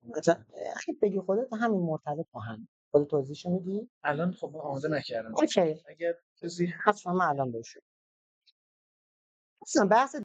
اگه بگی خودت همین مرتبط با هم خودت توضیحشو میدی؟ الان خب من آماده نکردم. اوکی. اگر چیزی حتما من الان بهش. اصلا بحث